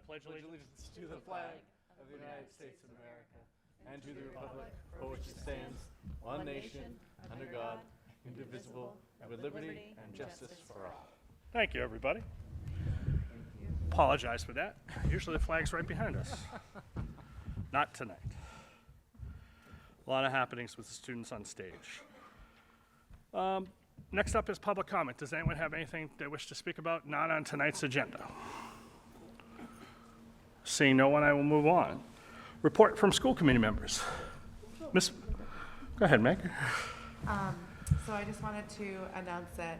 pledge allegiance to the flag of the United States of America and to the republic for which it stands, one nation, under God, indivisible, with liberty and justice for all. Thank you, everybody. Apologize for that. Usually the flag's right behind us. Not tonight. A lot of happenings with the students on stage. Next up is public comment. Does anyone have anything they wish to speak about not on tonight's agenda? Seeing no one, I will move on. Report from school committee members. Miss, go ahead, Meg. So I just wanted to announce that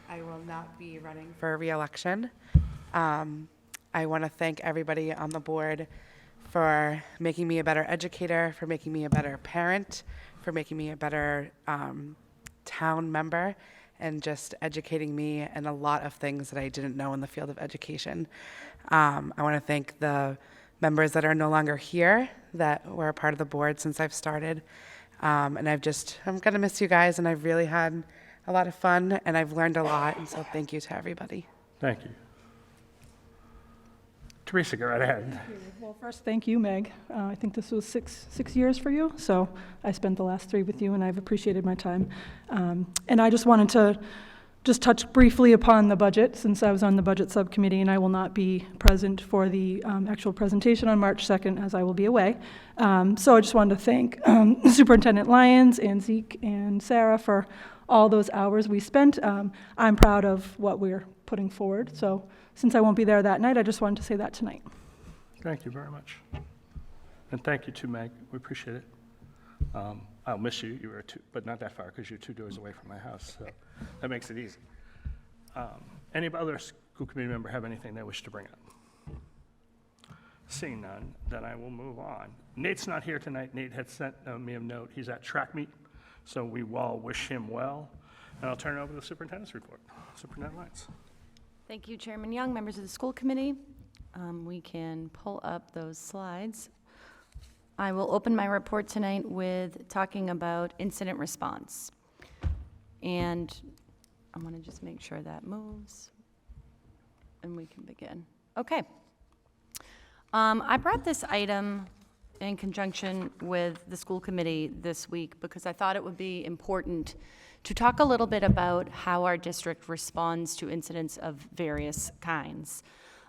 I will not be running for re-election. I want to thank everybody on the board for making me a better educator, for making me a better parent, for making me a better town member, and just educating me in a lot of things that I didn't know in the field of education. I want to thank the members that are no longer here that were a part of the board since I've started. And I'm going to miss you guys, and I've really had a lot of fun, and I've learned a lot, and so thank you to everybody. Thank you. Teresa, go right ahead. Well, first, thank you, Meg. I think this was six years for you, so I spent the last 3 with you, and I've appreciated my time. And I just wanted to touch briefly upon the budget, since I was on the budget subcommittee, and I will not be present for the actual presentation on March 2nd, as I will be away. So I just wanted to thank Superintendent Lyons and Zeke and Sarah for all those hours we spent. I'm proud of what we're putting forward, so since I won't be there that night, I just wanted to say that tonight. Thank you very much. And thank you too, Meg. We appreciate it. I'll miss you. You were but not that far, because you're 2 doors away from my house, so that makes it easy. Any other school committee member have anything they wish to bring up? Seeing none, then I will move on. Nate's not here tonight. Nate had sent me a note. He's at track meet, so we all wish him well. And I'll turn it over to the superintendent's report. Superintendent Lyons. Thank you, Chairman Young, members of the school committee. We can pull up those slides. I will open my report tonight with talking about incident response. And I want to just make sure that moves and we can begin. Okay. I brought this item in conjunction with the school committee this week because I thought it would be important to talk a little bit about how our district responds to incidents of various kinds.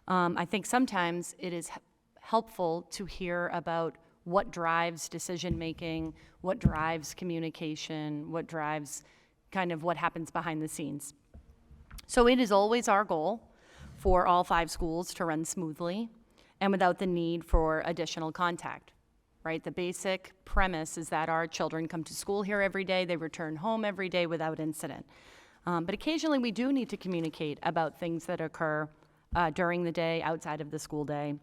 I think sometimes it is helpful to hear about what drives decision-making, what drives communication, what drives kind of what happens behind the scenes. So it is always our goal for all 5 schools to run smoothly and without the need for additional contact. Right? The basic premise is that our children come to school here every day, they return home every day without incident. But occasionally we do need to communicate about things that occur during the day, outside of the school day.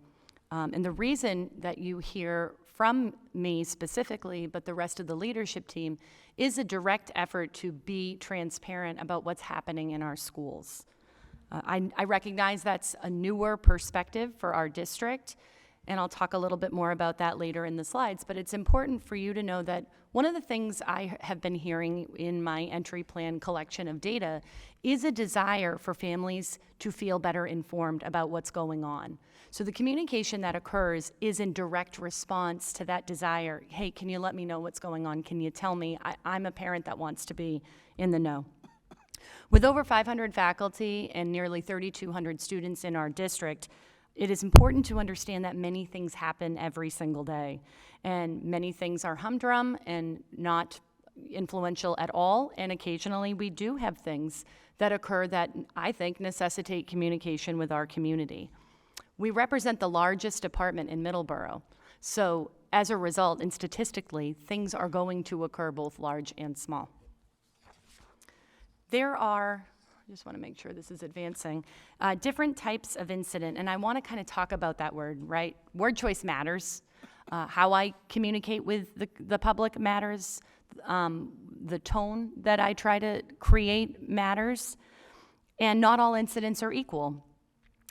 And the reason that you hear from me specifically, but the rest of the leadership team, is a direct effort to be transparent about what's happening in our schools. I recognize that's a newer perspective for our district, and I'll talk a little bit more about that later in the slides, but it's important for you to know that one of the things I have been hearing in my entry plan collection of data is a desire for families to feel better informed about what's going on. So the communication that occurs is in direct response to that desire. Hey, can you let me know what's going on? Can you tell me? I'm a parent that wants to be in the know. With over 500 faculty and nearly 3,200 students in our district, it is important to understand that many things happen every single day, and many things are humdrum and not influential at all, and occasionally we do have things that occur that I think necessitate communication with our community. We represent the largest department in Middleborough, so as a result, and statistically, things are going to occur both large and small. There are, I just want to make sure this is advancing, different types of incident, and I want to kind of talk about that word, right? Word choice matters. How I communicate with the public matters. The tone that I try to create matters. And not all incidents are equal.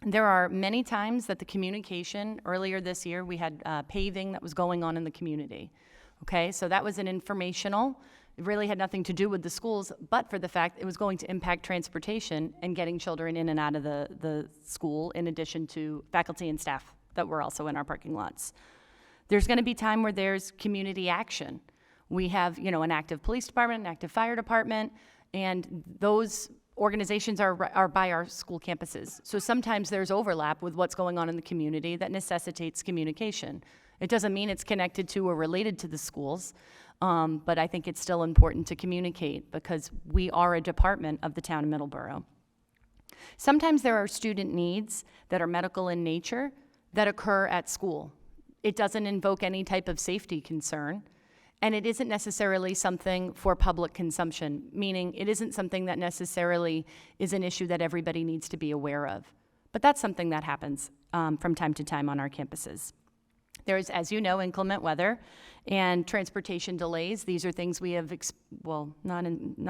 There are many times that the communication, earlier this year, we had paving that was going on in the community. Okay, so that was an informational. It really had nothing to do with the schools, but for the fact it was going to impact transportation and getting children in and out of the school, in addition to faculty and staff that were also in our parking lots. There's going to be time where there's community action. We have, an active police department, an active fire department, and those organizations are by our school campuses. So sometimes there's overlap with what's going on in the community that necessitates communication. It doesn't mean it's connected to or related to the schools, but I think it's still important to communicate because we are a department of the town of Middleborough. Sometimes there are student needs that are medical in nature that occur at school. It doesn't invoke any type of safety concern, and it isn't necessarily something for public consumption, meaning it isn't something that necessarily is an issue that everybody needs to be aware of. But that's something that happens from time to time on our campuses. There's, as you know, inclement weather and transportation delays. These are things we have, not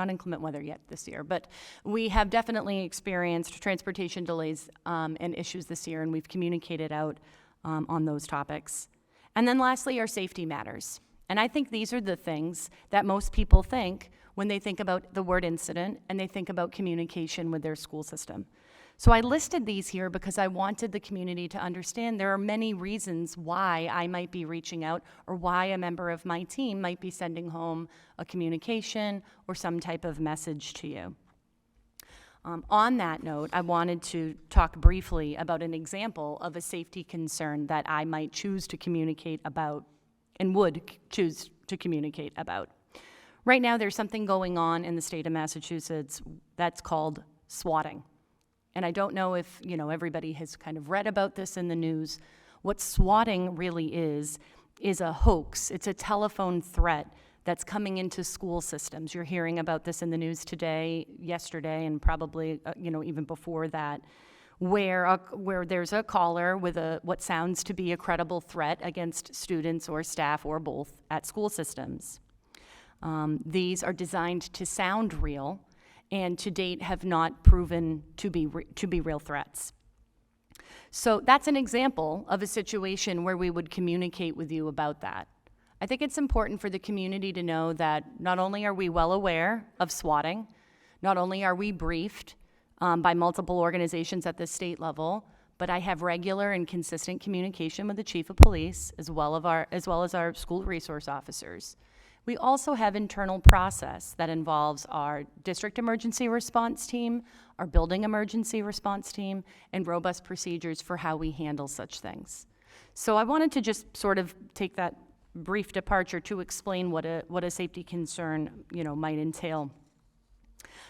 inclement weather yet this year, but we have definitely experienced transportation delays and issues this year, and we've communicated out on those topics. And then lastly, our safety matters. And I think these are the things that most people think when they think about the word incident and they think about communication with their school system. So I listed these here because I wanted the community to understand there are many reasons why I might be reaching out or why a member of my team might be sending home a communication or some type of message to you. On that note, I wanted to talk briefly about an example of a safety concern that I might choose to communicate about and would choose to communicate about. Right now, there's something going on in the state of Massachusetts that's called swatting. And I don't know if, everybody has kind of read about this in the news. What swatting really is a hoax. It's a telephone threat that's coming into school systems. You're hearing about this in the news today, yesterday, and probably, even before that, where there's a caller with what sounds to be a credible threat against students or staff or both at school systems. These are designed to sound real, and to date have not proven to be real threats. So that's an example of a situation where we would communicate with you about that. I think it's important for the community to know that not only are we well aware of swatting, not only are we briefed by multiple organizations at the state level, but I have regular and consistent communication with the chief of police as well as our school resource officers. We also have internal process that involves our district emergency response team, our building emergency response team, and robust procedures for how we handle such things. So I wanted to just sort of take that brief departure to explain what a safety concern, might entail.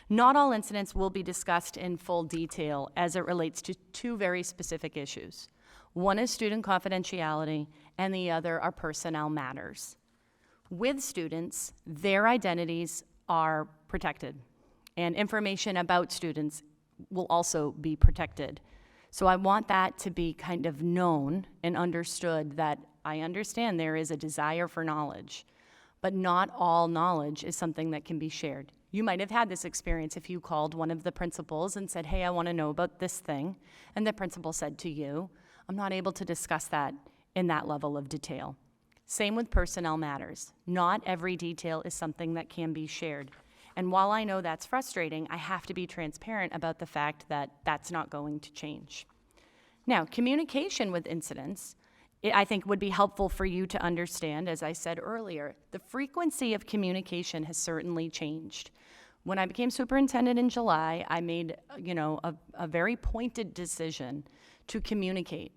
Not all incidents will be discussed in full detail as it relates to two very specific issues. One is student confidentiality, and the other are personnel matters. With students, their identities are protected, and information about students will also be protected. So I want that to be kind of known and understood that I understand there is a desire for knowledge, but not all knowledge is something that can be shared. You might have had this experience if you called one of the principals and said, hey, I want to know about this thing, and the principal said to you, I'm not able to discuss that in that level of detail. Same with personnel matters. Not every detail is something that can be shared. And while I know that's frustrating, I have to be transparent about the fact that that's not going to change. Now, communication with incidents, I think would be helpful for you to understand, as I said earlier, the frequency of communication has certainly changed. When I became superintendent in July, I made, a very pointed decision to communicate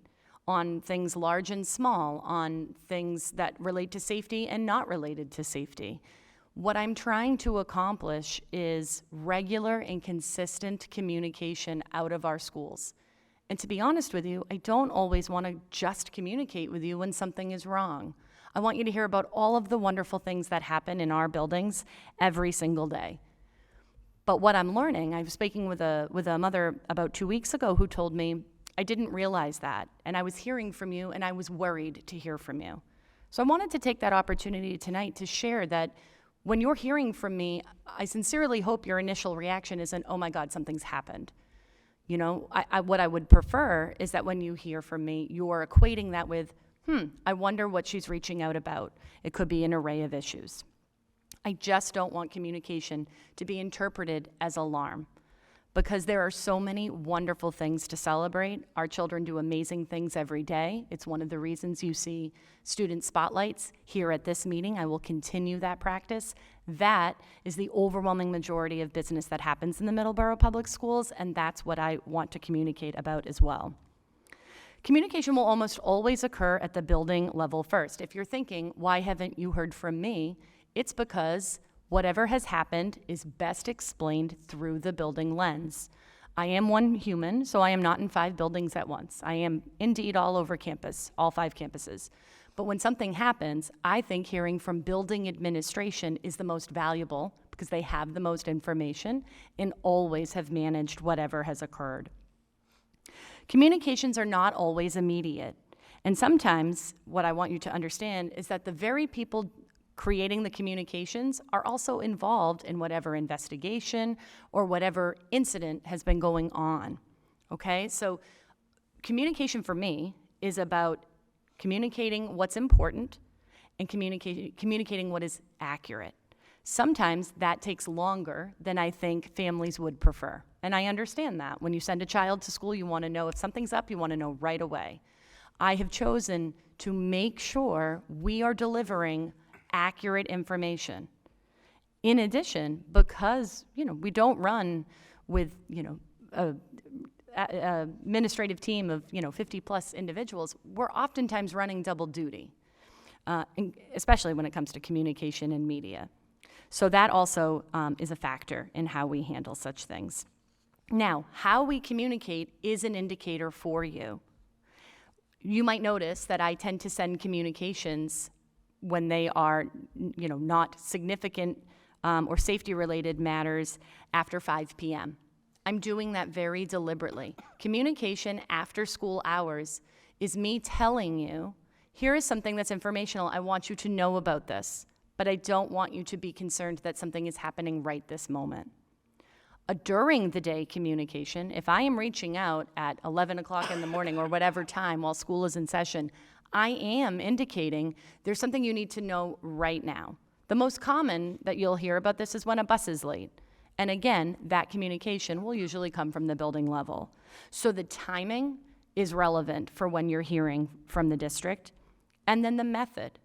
on things large and small, on things that relate to safety and not related to safety. What I'm trying to accomplish is regular and consistent communication out of our schools. And to be honest with you, I don't always want to just communicate with you when something is wrong. I want you to hear about all of the wonderful things that happen in our buildings every single day. But what I'm learning, I was speaking with a mother about 2 weeks ago who told me, I didn't realize that, and I was hearing from you, and I was worried to hear from you. So I wanted to take that opportunity tonight to share that when you're hearing from me, I sincerely hope your initial reaction isn't, oh my God, something's happened. What I would prefer is that when you hear from me, you're equating that with, I wonder what she's reaching out about. It could be an array of issues. I just don't want communication to be interpreted as alarm. because there are so many wonderful things to celebrate. Our children do amazing things every day. It's one of the reasons you see student spotlights here at this meeting. I will continue that practice. That is the overwhelming majority of business that happens in the Middleborough Public Schools, and that's what I want to communicate about as well. Communication will almost always occur at the building level first. If you're thinking, why haven't you heard from me? It's because whatever has happened is best explained through the building lens. I am one human, so I am not in 5 buildings at once. I am indeed all over campus, all 5 campuses. But when something happens, I think hearing from building administration is the most valuable because they have the most information and always have managed whatever has occurred. Communications are not always immediate. And sometimes what I want you to understand is that the very people creating the communications are also involved in whatever investigation or whatever incident has been going on, okay? So communication for me is about communicating what's important and communicating what is accurate. Sometimes that takes longer than I think families would prefer, and I understand that. When you send a child to school, you want to know if something's up, you want to know right away. I have chosen to make sure we are delivering accurate information. In addition, because we don't run with a administrative team of 50 plus individuals, we're oftentimes running double duty, especially when it comes to communication and media. So that also is a factor in how we handle such things. Now, how we communicate is an indicator for you. You might notice that I tend to send communications when they are, not significant or safety-related matters after 5 p.m. I'm doing that very deliberately. Communication after school hours is me telling you, here is something that's informational. I want you to know about this, but I don't want you to be concerned that something is happening right this moment. A during the day communication, if I am reaching out at 11 o'clock in the morning or whatever time while school is in session, I am indicating there's something you need to know right now. The most common that you'll hear about this is when a bus is late. And again, that communication will usually come from the building level. So the timing is relevant for when you're hearing from the district. And then the method.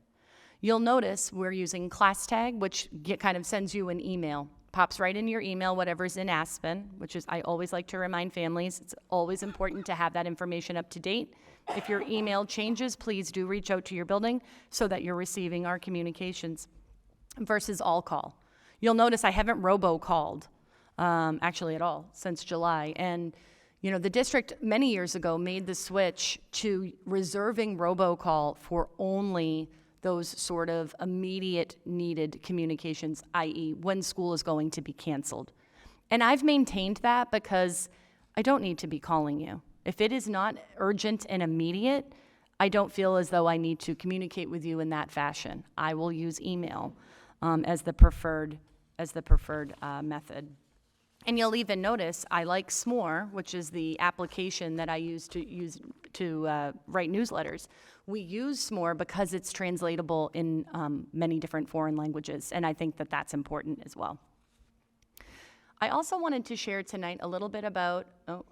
You'll notice we're using class tag, which kind of sends you an email. Pops right in your email, whatever's in Aspen, which is, I always like to remind families, it's always important to have that information up to date. If your email changes, please do reach out to your building so that you're receiving our communications versus all call. You'll notice I haven't robo-called, actually at all, since July. And, the district many years ago made the switch to reserving robocall for only those sort of immediate needed communications, i.e. when school is going to be canceled. And I've maintained that because I don't need to be calling you. If it is not urgent and immediate, I don't feel as though I need to communicate with you in that fashion. I will use email as the preferred method. And you'll even notice I like SMORE, which is the application that I use to write newsletters. We use SMORE because it's translatable in many different foreign languages, and I think that that's important as well. I also wanted to share tonight a little bit about,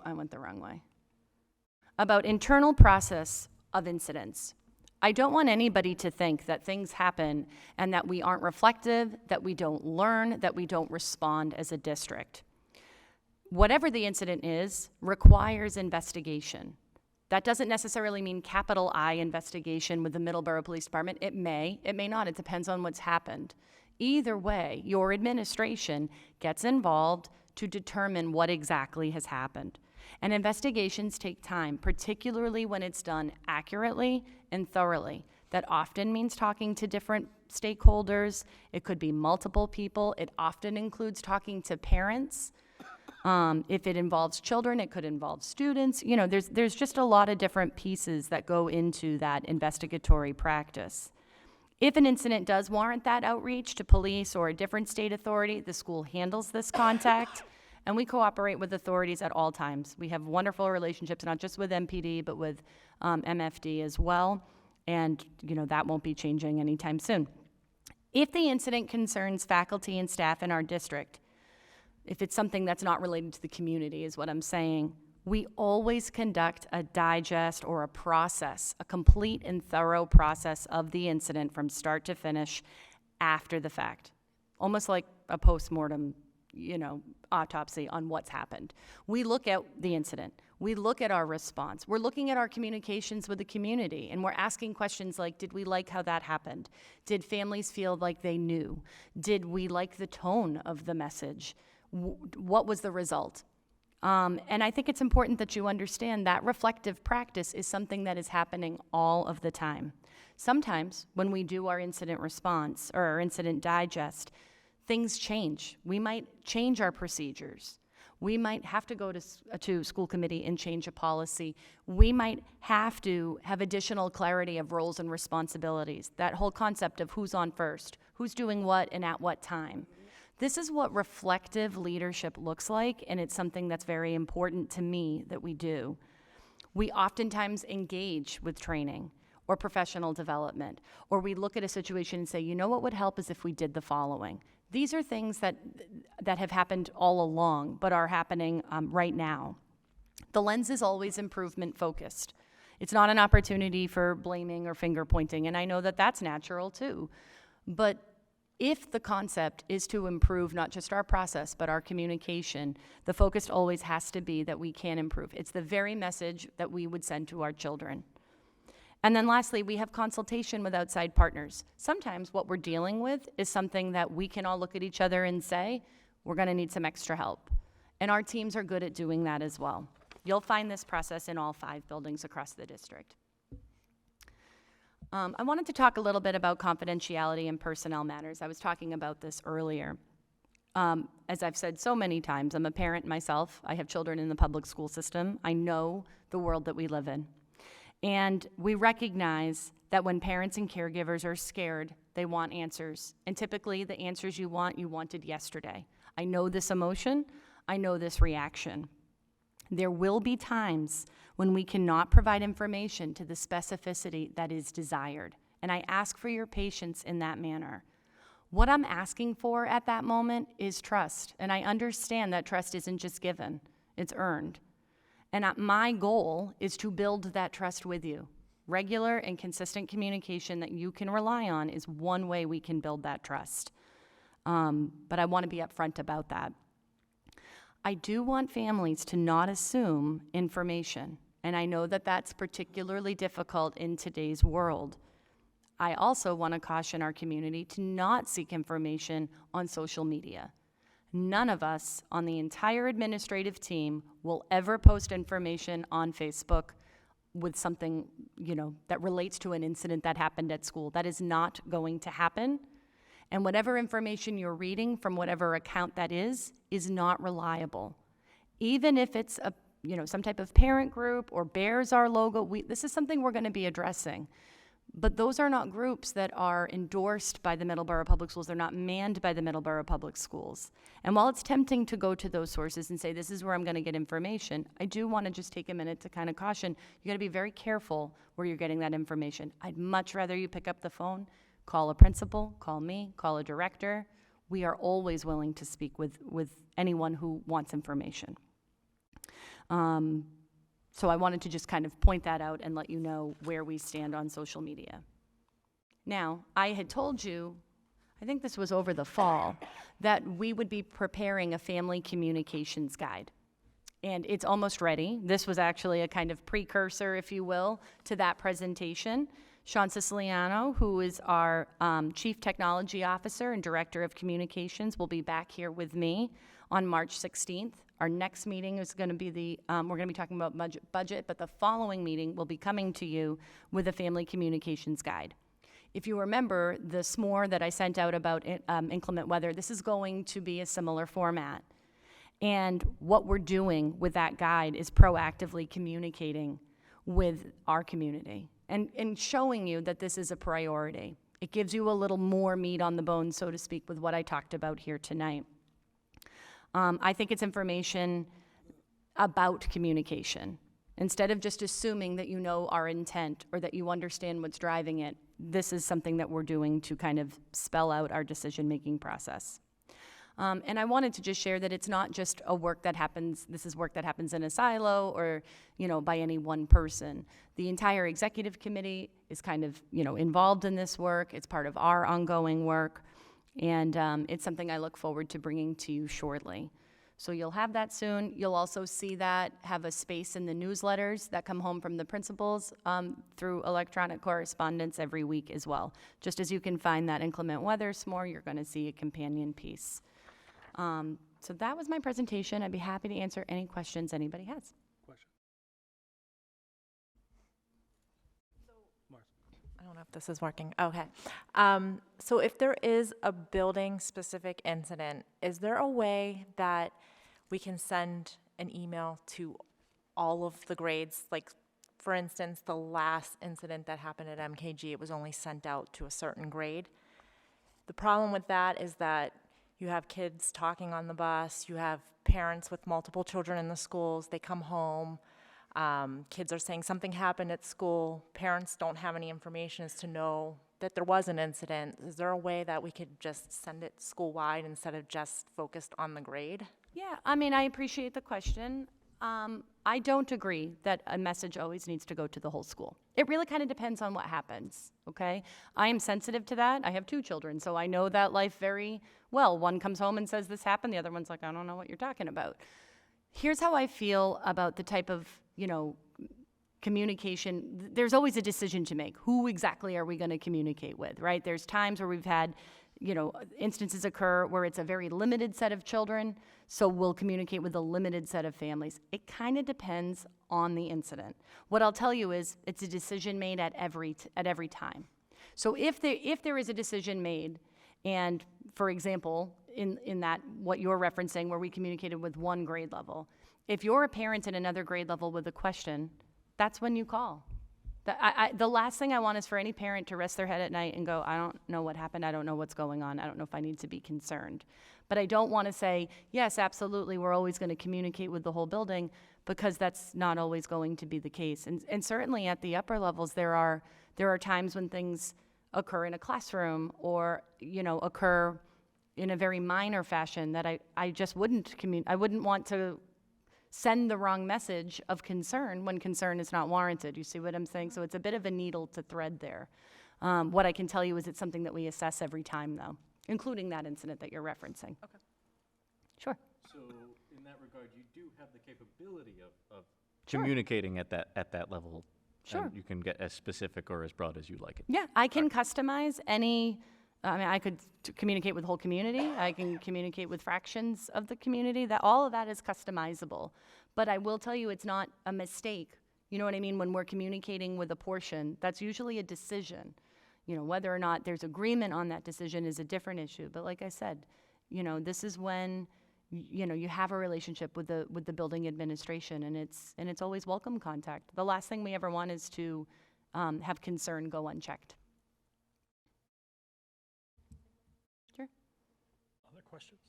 I went the wrong way, about internal process of incidents. I don't want anybody to think that things happen and that we aren't reflective, that we don't learn, that we don't respond as a district. Whatever the incident is, requires investigation. That doesn't necessarily mean capital I investigation with the Middleborough Police Department. It may not. It depends on what's happened. Either way, your administration gets involved to determine what exactly has happened. And investigations take time, particularly when it's done accurately and thoroughly. That often means talking to different stakeholders. It could be multiple people. It often includes talking to parents. If it involves children, it could involve students. There's just a lot of different pieces that go into that investigatory practice. If an incident does warrant that outreach to police or a different state authority, the school handles this contact, and we cooperate with authorities at all times. We have wonderful relationships, not just with MPD, but with MFD as well, and that won't be changing anytime soon. If the incident concerns faculty and staff in our district, if it's something that's not related to the community, is what I'm saying. We always conduct a digest or a process, a complete and thorough process of the incident from start to finish after the fact, almost like a postmortem, autopsy on what's happened. We look at the incident. We look at our response. We're looking at our communications with the community, and we're asking questions like, did we like how that happened? Did families feel like they knew? Did we like the tone of the message? What was the result? And I think it's important that you understand that reflective practice is something that is happening all of the time. Sometimes when we do our incident response or our incident digest, things change. We might change our procedures. We might have to go to school committee and change a policy. We might have to have additional clarity of roles and responsibilities. That whole concept of who's on first, who's doing what and at what time. This is what reflective leadership looks like, and it's something that's very important to me that we do. We oftentimes engage with training or professional development, or we look at a situation and say, you know what would help is if we did the following. These are things that have happened all along, but are happening right now. The lens is always improvement focused. It's not an opportunity for blaming or finger pointing, and I know that that's natural too. But if the concept is to improve not just our process, but our communication, the focus always has to be that we can improve. It's the very message that we would send to our children. And then lastly, we have consultation with outside partners. Sometimes what we're dealing with is something that we can all look at each other and say, we're gonna need some extra help. And our teams are good at doing that as well. You'll find this process in all 5 buildings across the district. I wanted to talk a little bit about confidentiality and personnel matters. I was talking about this earlier. As I've said so many times, I'm a parent myself. I have children in the public school system. I know the world that we live in. And we recognize that when parents and caregivers are scared, they want answers. And typically the answers you wanted yesterday. I know this emotion. I know this reaction. There will be times when we cannot provide information to the specificity that is desired. And I ask for your patience in that manner. What I'm asking for at that moment is trust. And I understand that trust isn't just given, it's earned. And my goal is to build that trust with you. Regular and consistent communication that you can rely on is one way we can build that trust. But I want to be upfront about that. I do want families to not assume information, and I know that that's particularly difficult in today's world. I also want to caution our community to not seek information on social media. None of us on the entire administrative team will ever post information on Facebook with something, that relates to an incident that happened at school. That is not going to happen. And whatever information you're reading from whatever account that is not reliable. Even if it's some type of parent group or bears our logo, this is something we're going to be addressing. But those are not groups that are endorsed by the Middleborough Public Schools. They're not manned by the Middleborough Public Schools. And while it's tempting to go to those sources and say, this is where I'm going to get information, I do want to just take a minute to kind of caution, you got to be very careful where you're getting that information. I'd much rather you pick up the phone, call a principal, call me, call a director. We are always willing to speak with anyone who wants information. So I wanted to just kind of point that out and let you know where we stand on social media. Now, I had told you, I think this was over the fall, that we would be preparing a family communications guide. And it's almost ready. This was actually a kind of precursor, if you will, to that presentation. Sean Siciliano, who is our Chief Technology Officer and Director of Communications, will be back here with me on March 16th. Our next meeting is going to be we're going to be talking about budget, but the following meeting will be coming to you with a family communications guide. If you remember the SMORE that I sent out about inclement weather, this is going to be a similar format. And what we're doing with that guide is proactively communicating with our community and showing you that this is a priority. It gives you a little more meat on the bone, so to speak, with what I talked about here tonight. I think it's information about communication. Instead of just assuming that you know our intent or that you understand what's driving it, this is something that we're doing to kind of spell out our decision-making process. And I wanted to just share that it's not just this is work that happens in a silo or, by any one person. The entire executive committee is kind of, involved in this work. It's part of our ongoing work. And it's something I look forward to bringing to you shortly. So you'll have that soon. You'll also see that have a space in the newsletters that come home from the principals through electronic correspondence every week as well. Just as you can find that inclement weather s'more, you're going to see a companion piece. So that was my presentation. I'd be happy to answer any questions anybody has. Question? Martha. I don't know if this is working. Okay. So if there is a building-specific incident, is there a way that we can send an email to all of the grades? Like, for instance, the last incident that happened at MKG, it was only sent out to a certain grade. The problem with that is that you have kids talking on the bus, you have parents with multiple children in the schools, they come home, kids are saying something happened at school, parents don't have any information as to know that there was an incident. Is there a way that we could just send it school-wide instead of just focused on the grade? Yeah, I appreciate the question. I don't agree that a message always needs to go to the whole school. It really kind of depends on what happens, okay? I am sensitive to that. I have 2 children, so I know that life very well. One comes home and says this happened, the other one's like, I don't know what you're talking about. Here's how I feel about the type of, communication. There's always a decision to make. Who exactly are we going to communicate with, right? There's times where we've had, instances occur where it's a very limited set of children, so we'll communicate with a limited set of families. It kind of depends on the incident. What I'll tell you is it's a decision made at every time. So if there is a decision made, and for example, in that what you're referencing where we communicated with one grade level, if you're a parent in another grade level with a question, that's when you call. The last thing I want is for any parent to rest their head at night and go, I don't know what happened, I don't know what's going on, I don't know if I need to be concerned. But I don't want to say, yes, absolutely, we're always going to communicate with the whole building, because that's not always going to be the case. And certainly at the upper levels, there are times when things occur in a classroom or, occur in a very minor fashion that I just wouldn't I wouldn't want to send the wrong message of concern when concern is not warranted. You see what I'm saying? So it's a bit of a needle to thread there. What I can tell you is it's something that we assess every time, though, including that incident that you're referencing. Okay. Sure. So in that regard, you do have the capability of Sure. communicating at that level. Sure. And you can get as specific or as broad as you like it. Yeah, I can customize any, I could communicate with the whole community. I can communicate with fractions of the community. All of that is customizable. But I will tell you, it's not a mistake. You know what I mean? When we're communicating with a portion, that's usually a decision. Whether or not there's agreement on that decision is a different issue. But like I said, this is when, you have a relationship with the building administration, and it's always welcome contact. The last thing we ever want is to have concern go unchecked. Sure. Other questions?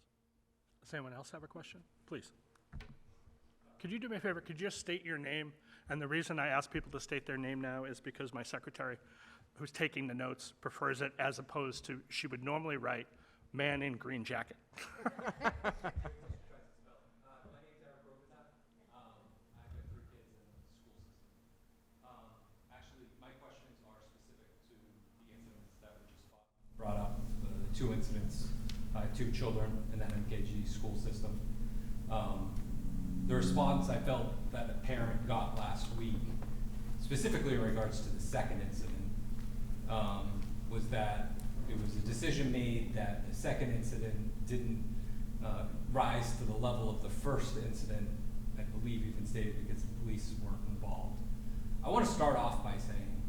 Does anyone else have a question? Please. Could you do me a favor? Could you just state your name? And the reason I ask people to state their name now is because my secretary, who's taking the notes, prefers it as opposed to, she would normally write, man in green jacket. Brought up the 2 incidents, 2 children in that MKG school system. The response I felt that a parent got last week, specifically in regards to the second incident, was that it was a decision made that the second incident didn't rise to the level of the first incident, I believe even stated, because the police weren't involved. I want to start off by saying,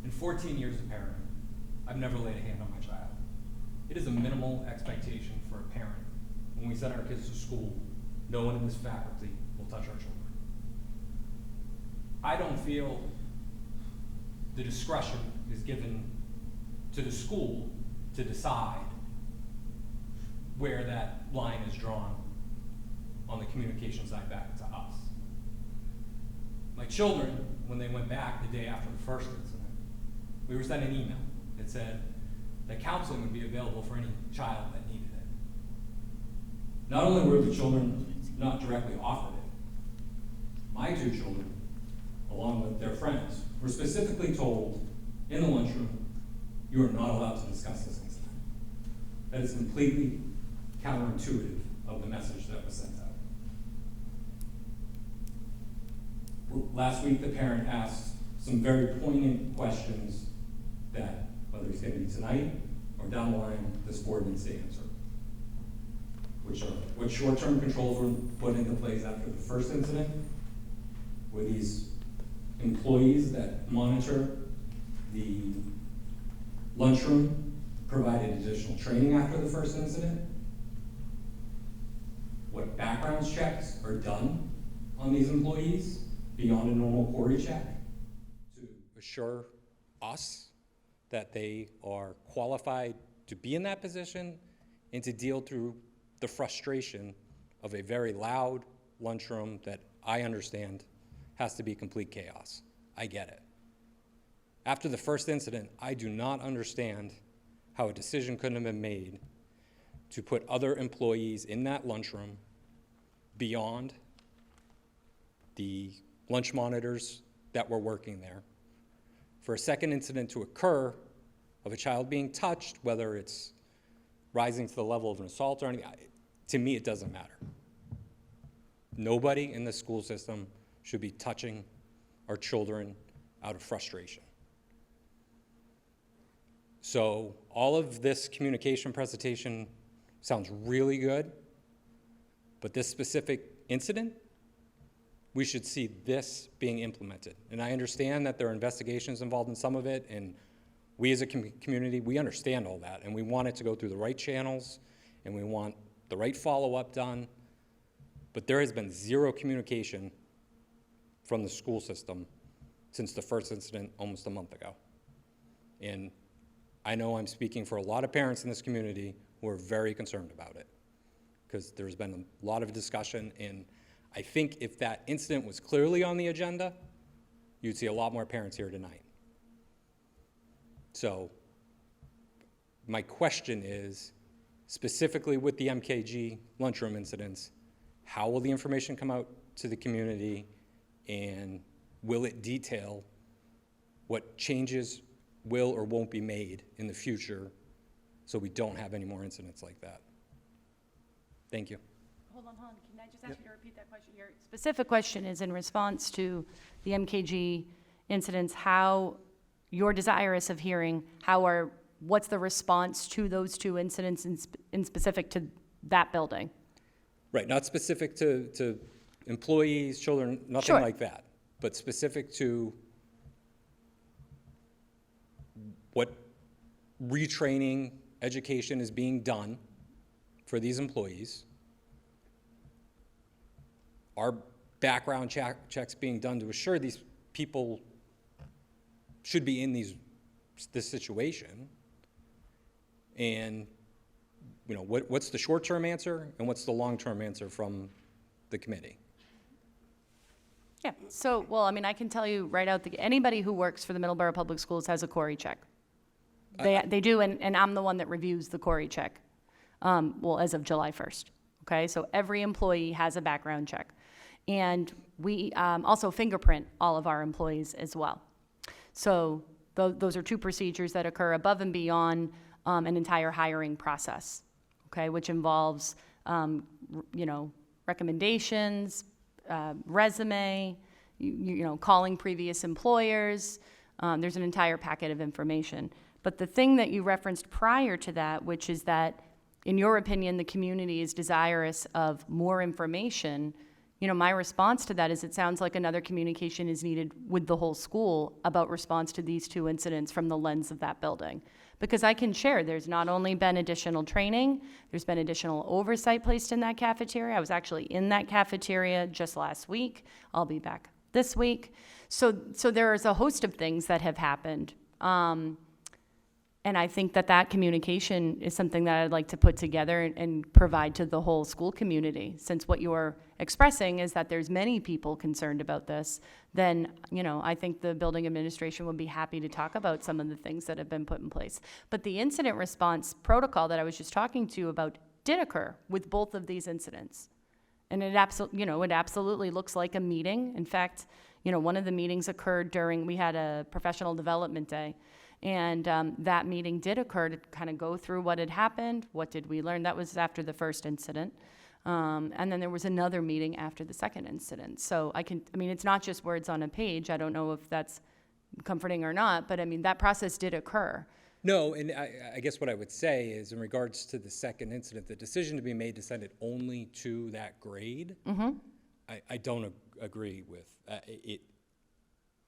in 14 years of parenting, I've never laid a hand on my child. It is a minimal expectation for a parent. When we send our kids to school, no one in this faculty will touch our children. I don't feel the discretion is given to the school to decide where that line is drawn on the communication side back to us. My children, when they went back the day after the first incident, we were sent an email that said that counseling would be available for any child that needed it. Not only were the children not directly offered it, my two children, along with their friends, were specifically told in the lunchroom, you are not allowed to discuss this incident. That is completely counterintuitive of the message that was sent out. Last week, the parent asked some very poignant questions that, whether it's going to be tonight or down the line, this board needs to answer. Which are, what short-term controls were put into place after the first incident? Were these employees that monitor the lunchroom provided additional training after the first incident? What background checks are done on these employees beyond a normal query check to assure us that they are qualified to be in that position and to deal through the frustration of a very loud lunchroom that I understand has to be complete chaos. I get it. After the first incident, I do not understand how a decision couldn't have been made to put other employees in that lunchroom beyond the lunch monitors that were working there. For a second incident to occur of a child being touched, whether it's rising to the level of an assault or anything, to me, it doesn't matter. Nobody in the school system should be touching our children out of frustration. So all of this communication presentation sounds really good, but this specific incident, we should see this being implemented. And I understand that there are investigations involved in some of it, and we as a community, we understand all that, and we want it to go through the right channels, and we want the right follow-up done, but there has been zero communication from the school system since the first incident almost a month ago. And I know I'm speaking for a lot of parents in this community who are very concerned about it, because there's been a lot of discussion, and I think if that incident was clearly on the agenda, you'd see a lot more parents here tonight. So my question is, specifically with the MKG lunchroom incidents, how will the information come out to the community, and will it detail what changes will or won't be made in the future so we don't have any more incidents like that? Thank you. Hold on. Can I just ask you to repeat that question? Your specific question is in response to the MKG incidents, how you're desirous of hearing what's the response to those two incidents in specific to that building? Right, not specific to employees, children, nothing Sure. like that, but specific to what retraining education is being done for these employees. Are background checks being done to assure these people should be in this situation? And you know, what's the short-term answer and what's the long-term answer from the committee? Yeah, so, well, I mean, I can tell you right out, anybody who works for the Middleborough Public Schools has a Corey check. They do, and I'm the one that reviews the Corey check, well, as of July 1st, okay? So every employee has a background check. And we also fingerprint all of our employees as well. So those are two procedures that occur above and beyond an entire hiring process, okay, which involves, recommendations, resume, calling previous employers. There's an entire packet of information. But the thing that you referenced prior to that, which is that, in your opinion, the community is desirous of more information, my response to that is it sounds like another communication is needed with the whole school about response to these two incidents from the lens of that building. Because I can share, there's not only been additional training, there's been additional oversight placed in that cafeteria. I was actually in that cafeteria just last week. I'll be back this week. So there is a host of things that have happened. And I think that communication is something that I'd like to put together and provide to the whole school community. Since what you're expressing is that there's many people concerned about this, then, I think the building administration would be happy to talk about some of the things that have been put in place. But the incident response protocol that I was just talking to you about did occur with both of these incidents. And it absolutely looks like a meeting. In fact, one of the meetings occurred we had a professional development day. And that meeting did occur to kind of go through what had happened, what did we learn. That was after the first incident. And then there was another meeting after the second incident. So it's not just words on a page. I don't know if that's comforting or not, but that process did occur. No, and I guess what I would say is in regards to the second incident, the decision to be made to send it only to that grade, I don't agree with.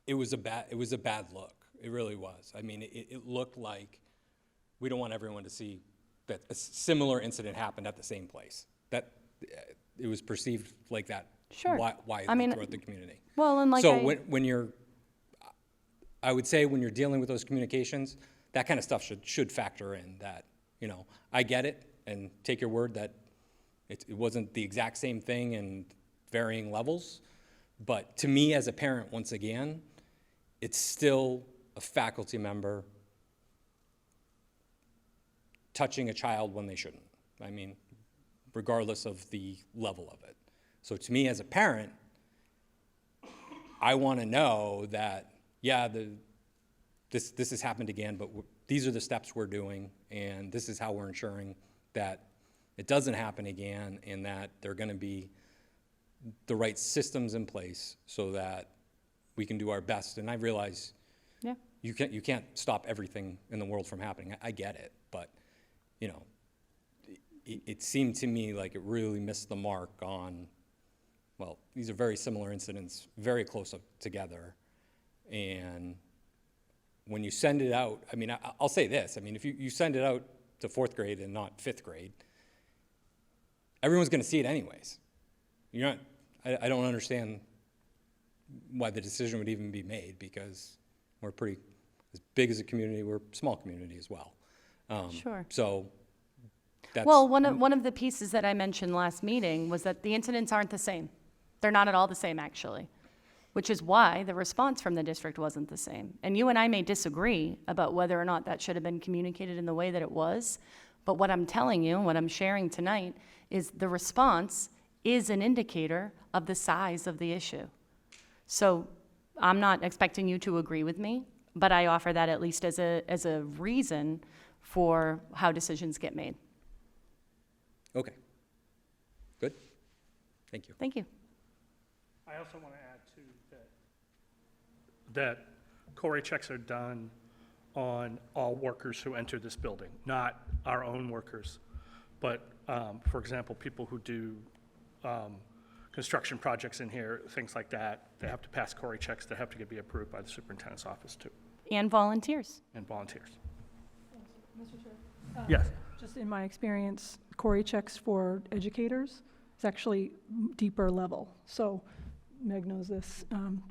It was a bad look. It really was. It looked like we don't want everyone to see that a similar incident happened at the same place. That it was perceived like that. Sure. Widely throughout the community. Well, and I would say when you're dealing with those communications, that kind of stuff should factor in that, I get it and take your word that it wasn't the exact same thing in varying levels. But to me as a parent, once again, it's still a faculty member touching a child when they shouldn't. Regardless of the level of it. So to me as a parent, I want to know that, this has happened again, but these are the steps we're doing, and this is how we're ensuring that it doesn't happen again, and that there are going to be the right systems in place so that we can do our best. And I realize you can't stop everything in the world from happening. I get it, but it seemed to me like it really missed the mark on, these are very similar incidents, very close up together. And when you send it out, I'll say this, if you send it out to 4th grade and not 5th grade, everyone's going to see it anyways. I don't understand why the decision would even be made, because we're pretty, as big as a community, we're a small community as well. Sure. So that's... Well, one of the pieces that I mentioned last meeting was that the incidents aren't the same. They're not at all the same, actually, which is why the response from the district wasn't the same. And you and I may disagree about whether or not that should have been communicated in the way that it was, but what I'm telling you, what I'm sharing tonight, is the response is an indicator of the size of the issue. So I'm not expecting you to agree with me, but I offer that at least as a reason for how decisions get made. Okay. Good. Thank you. Thank you. I also want to add, too, that Corey checks are done on all workers who enter this building, not our own workers, but, for example, people who do construction projects in here, things like that. They have to pass Corey checks that have to be approved by the superintendent's office, too, And volunteers. and volunteers. Mr. Chair? Yes. Just in my experience, Corey checks for educators is actually deeper level. So Meg knows this.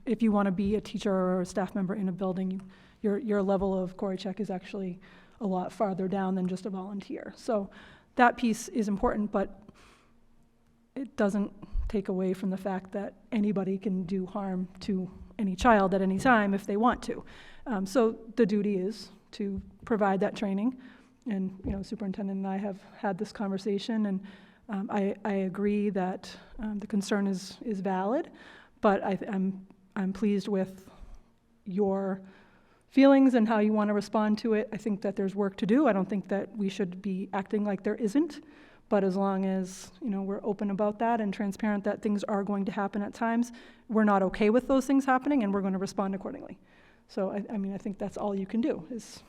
If you want to be a teacher or a staff member in a building, your level of Corey check is actually a lot farther down than just a volunteer. So that piece is important, but it doesn't take away from the fact that anybody can do harm to any child at any time if they want to. So the duty is to provide that training. And, Superintendent and I have had this conversation, and I agree that the concern is valid, but I'm pleased with your feelings and how you want to respond to it. I think that there's work to do. I don't think that we should be acting like there isn't, but as long as, we're open about that and transparent that things are going to happen at times, we're not okay with those things happening, and we're going to respond accordingly. So, I think that's all you can do, is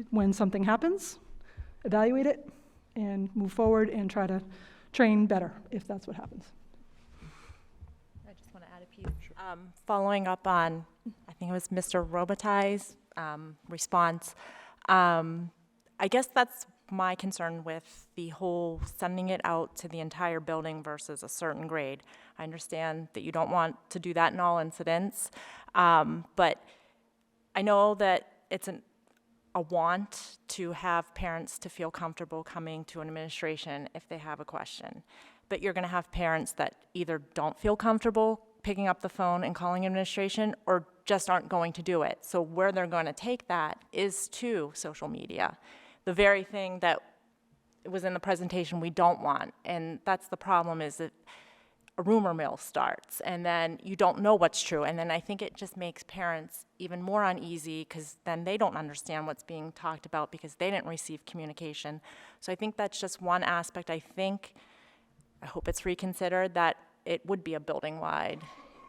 when something happens, evaluate it and move forward and try to train better if that's what happens. I just want to add a piece. Following up on, I think it was Mr. Robitaille's response, I guess that's my concern with the whole sending it out to the entire building versus a certain grade. I understand that you don't want to do that in all incidents, but I know that it's a want to have parents to feel comfortable coming to an administration if they have a question. But you're going to have parents that either don't feel comfortable picking up the phone and calling administration or just aren't going to do it. So where they're going to take that is to social media. The very thing that was in the presentation we don't want. And that's the problem, is that a rumor mill starts, and then you don't know what's true. And then I think it just makes parents even more uneasy, because then they don't understand what's being talked about because they didn't receive communication. So I think that's just one aspect. I hope it's reconsidered, that it would be a building-wide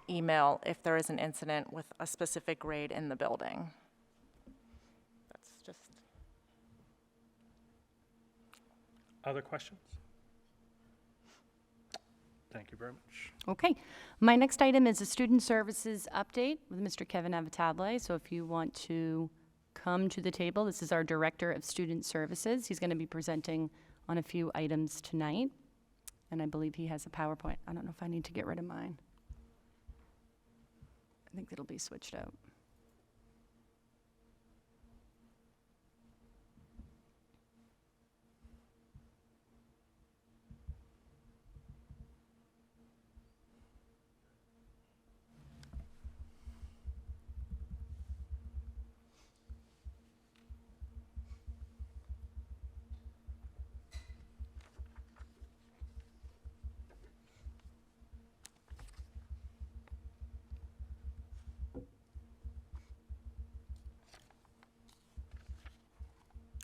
email if there is an incident with a specific grade in the building. That's just. Other questions? Thank you very much. Okay. My next item is a student services update with Mr. Kevin Avatable. So if you want to come to the table, this is our Director of Student Services. He's going to be presenting on a few items tonight. And I believe he has a PowerPoint. I don't know if I need to get rid of mine. I think it'll be switched out.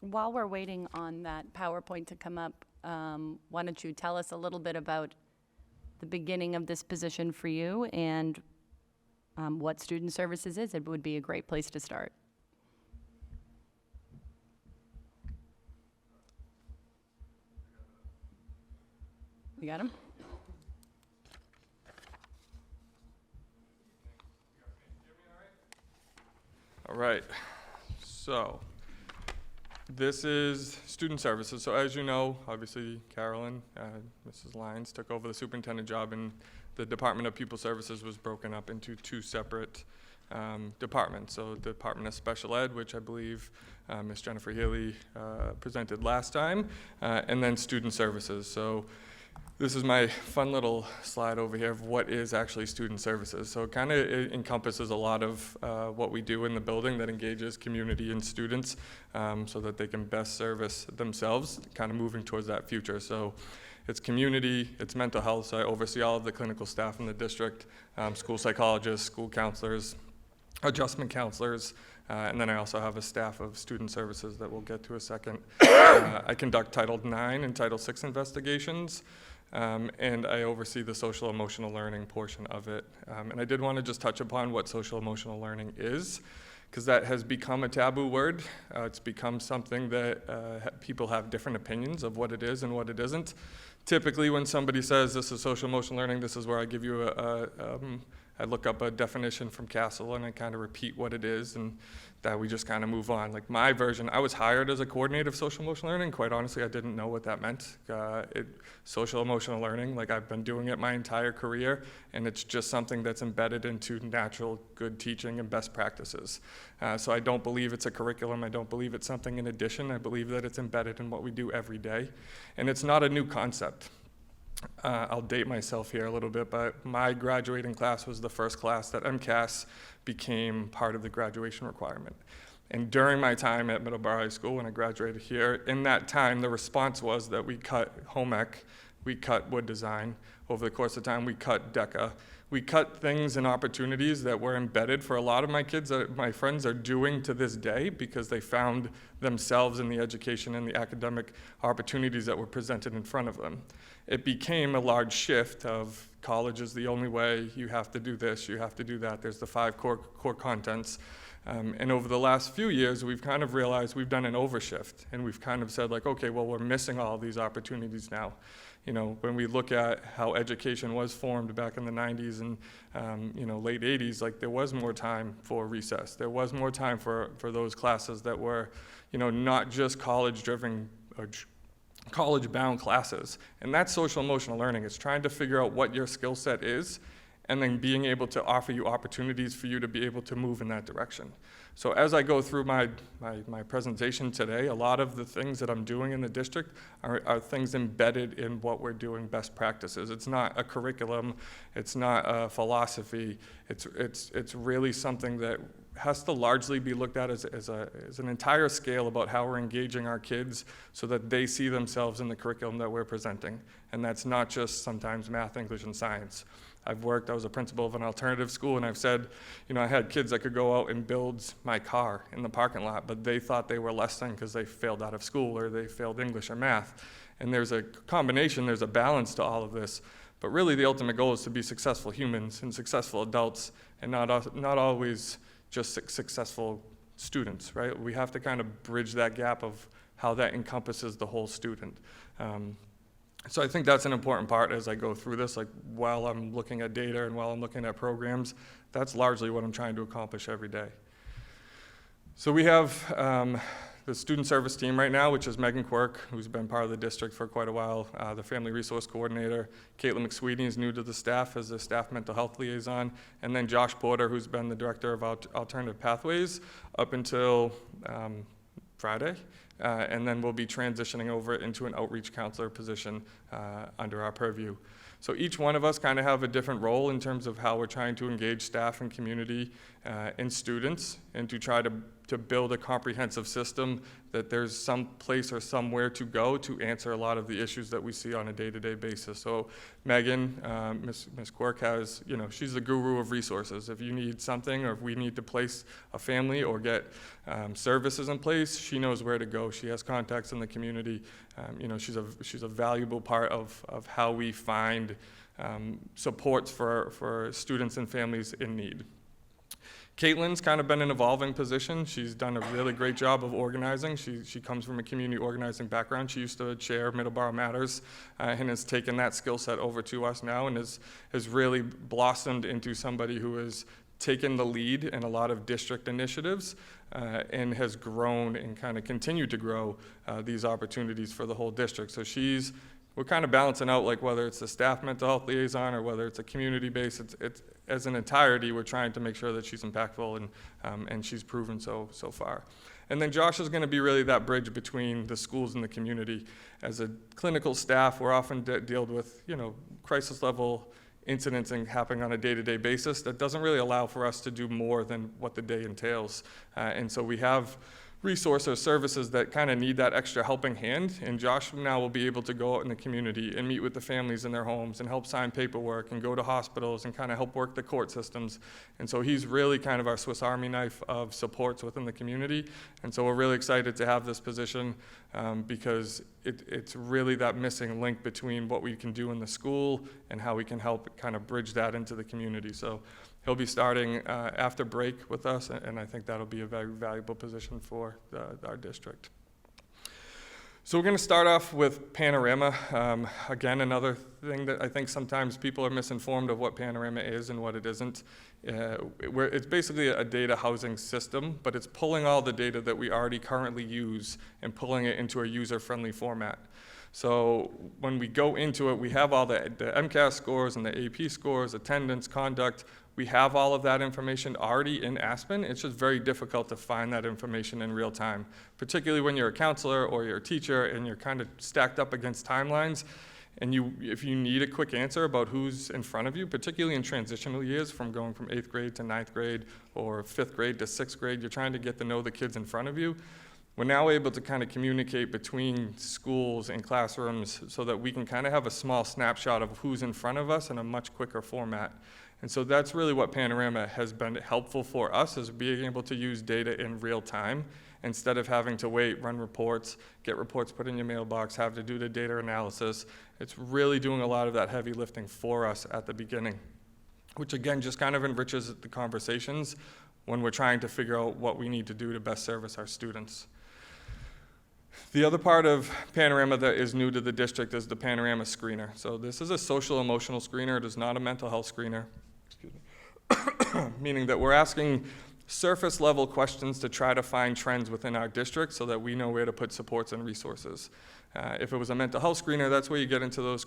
While we're waiting on that PowerPoint to come up, why don't you tell us a little bit about the beginning of this position for you and what student services is? It would be a great place to start. You got him? All right, so this is student services. So as you know, obviously Carolyn, Mrs. Lyons took over the superintendent job, and the Department of Pupil Services was broken up into two separate departments. So the Department of Special Ed, which I believe Ms. Jennifer Healy presented last time, and then student services. So this is my fun little slide over here of what is actually student services. So it kind of encompasses a lot of what we do in the building that engages community and students so that they can best service themselves, kind of moving towards that future. So it's community, it's mental health, so I oversee all of the clinical staff in the district, school psychologists, school counselors, adjustment counselors, and then I also have a staff of student services that we'll get to a second. I conduct Title IX and Title VI investigations. And I oversee the social emotional learning portion of it. And I did want to just touch upon what social emotional learning is, because that has become a taboo word. It's become something that people have different opinions of what it is and what it isn't. Typically, when somebody says this is social emotional learning, this is where I give you I look up a definition from Castle and I kind of repeat what it is, and that we just kind of move on. Like my version, I was hired as a coordinator of social emotional learning. Quite honestly, I didn't know what that meant. Social emotional learning, like I've been doing it my entire career, and it's just something that's embedded into natural good teaching and best practices. So I don't believe it's a curriculum. I don't believe it's something in addition. I believe that it's embedded in what we do every day. And it's not a new concept. I'll date myself here a little bit, but my graduating class was the first class that MCAS became part of the graduation requirement. And during my time at Middleborough High School, when I graduated here, in that time, the response was that we cut home ec, we cut wood design. Over the course of time, we cut DECA. We cut things and opportunities that were embedded for a lot of my kids that my friends are doing to this day because they found themselves in the education and the academic opportunities that were presented in front of them. It became a large shift of college is the only way, you have to do this, you have to do that. There's the 5 core contents. And over the last few years, we've kind of realized we've done an overshift, and we've kind of said like, okay, well, we're missing all of these opportunities now. You know, when we look at how education was formed back in the 90s and, late 80s, like there was more time for recess. There was more time for those classes that were, not just college-driven or college-bound classes. And that's social emotional learning. It's trying to figure out what your skill set is and then being able to offer you opportunities for you to be able to move in that direction. So as I go through my presentation today, a lot of the things that I'm doing in the district are things embedded in what we're doing, best practices. It's not a curriculum, it's not a philosophy, it's really something that has to largely be looked at as an entire scale about how we're engaging our kids so that they see themselves in the curriculum that we're presenting. And that's not just sometimes math, English, and science. I was a principal of an alternative school, and I've said, I had kids that could go out and build my car in the parking lot, but they thought they were less than because they failed out of school or they failed English or math. And there's a combination, there's a balance to all of this. But really the ultimate goal is to be successful humans and successful adults and not always just successful students, right? We have to kind of bridge that gap of how that encompasses the whole student. So I think that's an important part as I go through this, like while I'm looking at data and while I'm looking at programs, that's largely what I'm trying to accomplish every day. So we have the student service team right now, which is Megan Quirk, who's been part of the district for quite a while, the family resource coordinator. Caitlin McSweeney is new to the staff as the staff mental health liaison, and then Josh Porter, who's been the director of alternative pathways up until Friday. And then we'll be transitioning over into an outreach counselor position under our purview. So each one of us kind of have a different role in terms of how we're trying to engage staff and community and students, and to try to build a comprehensive system that there's some place or somewhere to go to answer a lot of the issues that we see on a day-to-day basis. So Megan, Ms. Quirk has, she's the guru of resources. If you need something, or if we need to place a family or get services in place, she knows where to go. She has contacts in the community. She's a valuable part of how we find supports for students and families in need. Caitlin's kind of been an evolving position. She's done a really great job of organizing. She comes from a community organizing background. She used to chair Middleborough Matters and has taken that skill set over to us now and has really blossomed into somebody who has taken the lead in a lot of district initiatives and has grown and kind of continued to grow these opportunities for the whole district. So we're kind of balancing out, like whether it's the staff mental health liaison or whether it's a community base, it's as an entirety, we're trying to make sure that she's impactful, and she's proven so far. And then Josh is going to be really that bridge between the schools and the community. As a clinical staff, we're often dealt with, crisis level incidents happening on a day-to-day basis that doesn't really allow for us to do more than what the day entails. And so we have resources or services that kind of need that extra helping hand, and Josh now will be able to go out in the community and meet with the families in their homes and help sign paperwork and go to hospitals and kind of help work the court systems. And so he's really kind of our Swiss Army knife of supports within the community, and so we're really excited to have this position because it's really that missing link between what we can do in the school and how we can help kind of bridge that into the community. So he'll be starting after break with us, and I think that'll be a very valuable position for our district. So we're going to start off with Panorama. Again, another thing that I think sometimes people are misinformed of what Panorama is and what it isn't. It's basically a data housing system, but it's pulling all the data that we already currently use and pulling it into a user-friendly format. So when we go into it, we have all the MCAS scores and the AP scores, attendance, conduct. We have all of that information already in Aspen. It's just very difficult to find that information in real time, particularly when you're a counselor or you're a teacher and you're kind of stacked up against timelines. And if you need a quick answer about who's in front of you, particularly in transitional years from going from 8th grade to 9th grade or 5th grade to 6th grade, you're trying to get to know the kids in front of you. We're now able to kind of communicate between schools and classrooms so that we can kind of have a small snapshot of who's in front of us in a much quicker format. And so that's really what Panorama has been helpful for us, is being able to use data in real time instead of having to wait, run reports, get reports put in your mailbox, have to do the data analysis. It's really doing a lot of that heavy lifting for us at the beginning, which again just kind of enriches the conversations when we're trying to figure out what we need to do to best service our students. The other part of Panorama that is new to the district is the Panorama Screener. So this is a social emotional screener. It is not a mental health screener. Excuse me. Meaning that we're asking surface level questions to try to find trends within our district so that we know where to put supports and resources. If it was a mental health screener, that's where you get into those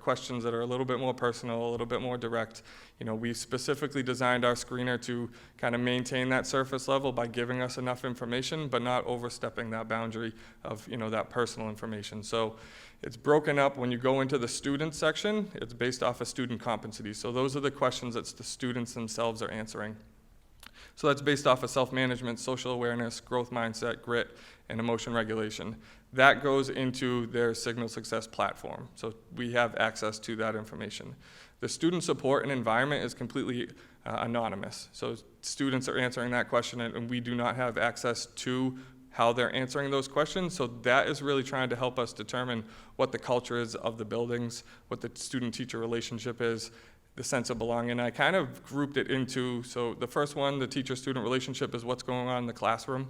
questions that are a little bit more personal, a little bit more direct. We specifically designed our screener to kind of maintain that surface level by giving us enough information, but not overstepping that boundary of, that personal information. So it's broken up. When you go into the student section, it's based off of student competency. So those are the questions that the students themselves are answering. So that's based off of self-management, social awareness, growth mindset, grit, and emotion regulation. That goes into their Signal Success platform. So we have access to that information. The student support and environment is completely anonymous. So students are answering that question, and we do not have access to how they're answering those questions. So that is really trying to help us determine what the culture is of the buildings, what the student-teacher relationship is, the sense of belonging. I kind of grouped it into, so the first one, the teacher-student relationship, is what's going on in the classroom.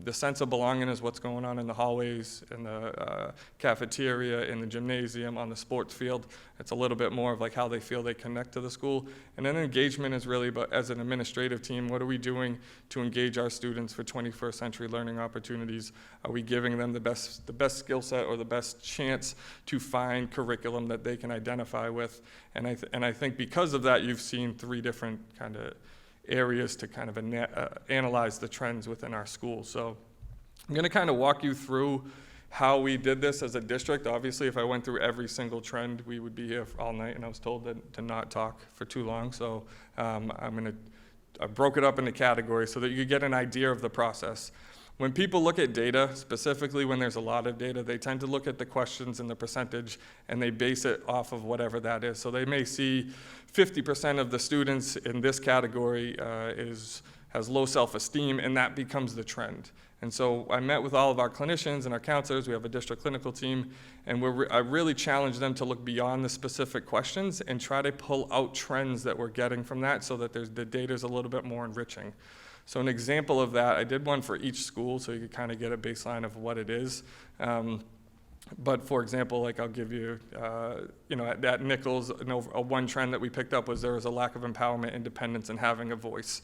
The sense of belonging is what's going on in the hallways, in the cafeteria, in the gymnasium, on the sports field. It's a little bit more of like how they feel they connect to the school. And then engagement is really about, as an administrative team, what are we doing to engage our students for 21st century learning opportunities? Are we giving them the best skill set or the best chance to find curriculum that they can identify with? And I think because of that, you've seen 3 different kind of areas to kind of analyze the trends within our school. So I'm going to kind of walk you through how we did this as a district. Obviously, if I went through every single trend, we would be here all night, and I was told to not talk for too long. So I broke it up into categories so that you get an idea of the process. When people look at data, specifically when there's a lot of data, they tend to look at the questions and the percentage, and they base it off of whatever that is. So they may see 50% of the students in this category has low self-esteem, and that becomes the trend. And so I met with all of our clinicians and our counselors. We have a district clinical team, and I really challenged them to look beyond the specific questions and try to pull out trends that we're getting from that so that the data is a little bit more enriching. So an example of that, I did one for each school so you could kind of get a baseline of what it is. But for example, like I'll give you, at Nichols, one trend that we picked up was there was a lack of empowerment, independence, and having a voice.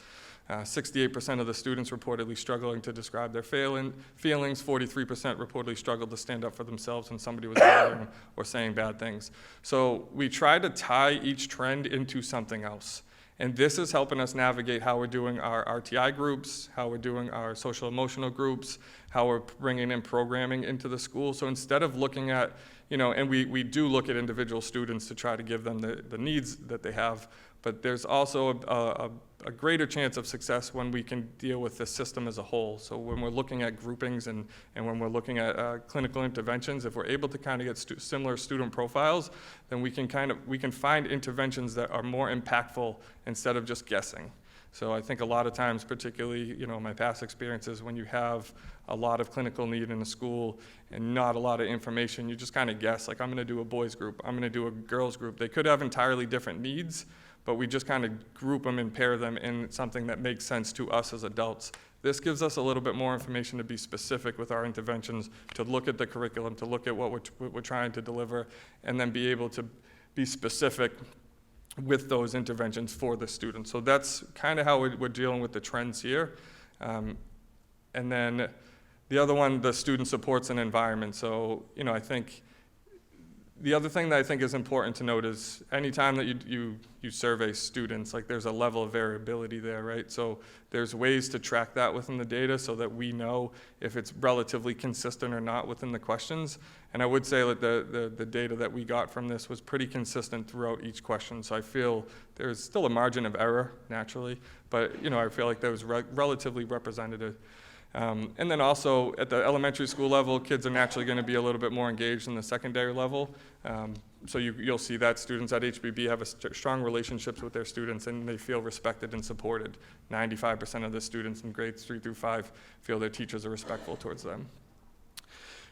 68% of the students reportedly struggling to describe their feelings, 43% reportedly struggled to stand up for themselves when somebody was bothering or saying bad things. So we try to tie each trend into something else. And this is helping us navigate how we're doing our RTI groups, how we're doing our social emotional groups, how we're bringing in programming into the school. So instead of looking at, and we do look at individual students to try to give them the needs that they have, but there's also a greater chance of success when we can deal with the system as a whole. So when we're looking at groupings and when we're looking at clinical interventions, if we're able to kind of get similar student profiles, then we can find interventions that are more impactful instead of just guessing. So I think a lot of times, particularly, my past experiences, when you have a lot of clinical need in a school and not a lot of information, you just kind of guess, like, I'm going to do a boys group, I'm going to do a girls group. They could have entirely different needs, but we just kind of group them and pair them in something that makes sense to us as adults. This gives us a little bit more information to be specific with our interventions, to look at the curriculum, to look at what we're trying to deliver, and then be able to be specific with those interventions for the students. So that's kind of how we're dealing with the trends here. And then the other one, the student supports and environment. So, I think the other thing that I think is important to note is anytime that you survey students, like, there's a level of variability there, right? So there's ways to track that within the data so that we know if it's relatively consistent or not within the questions. And I would say that the data that we got from this was pretty consistent throughout each question. So I feel there's still a margin of error, naturally, but I feel like that was relatively representative. And then also at the elementary school level, kids are naturally going to be a little bit more engaged in the secondary level. So you'll see that students at HBB have strong relationships with their students, and they feel respected and supported. 95% of the students in grades 3 through 5 feel their teachers are respectful towards them.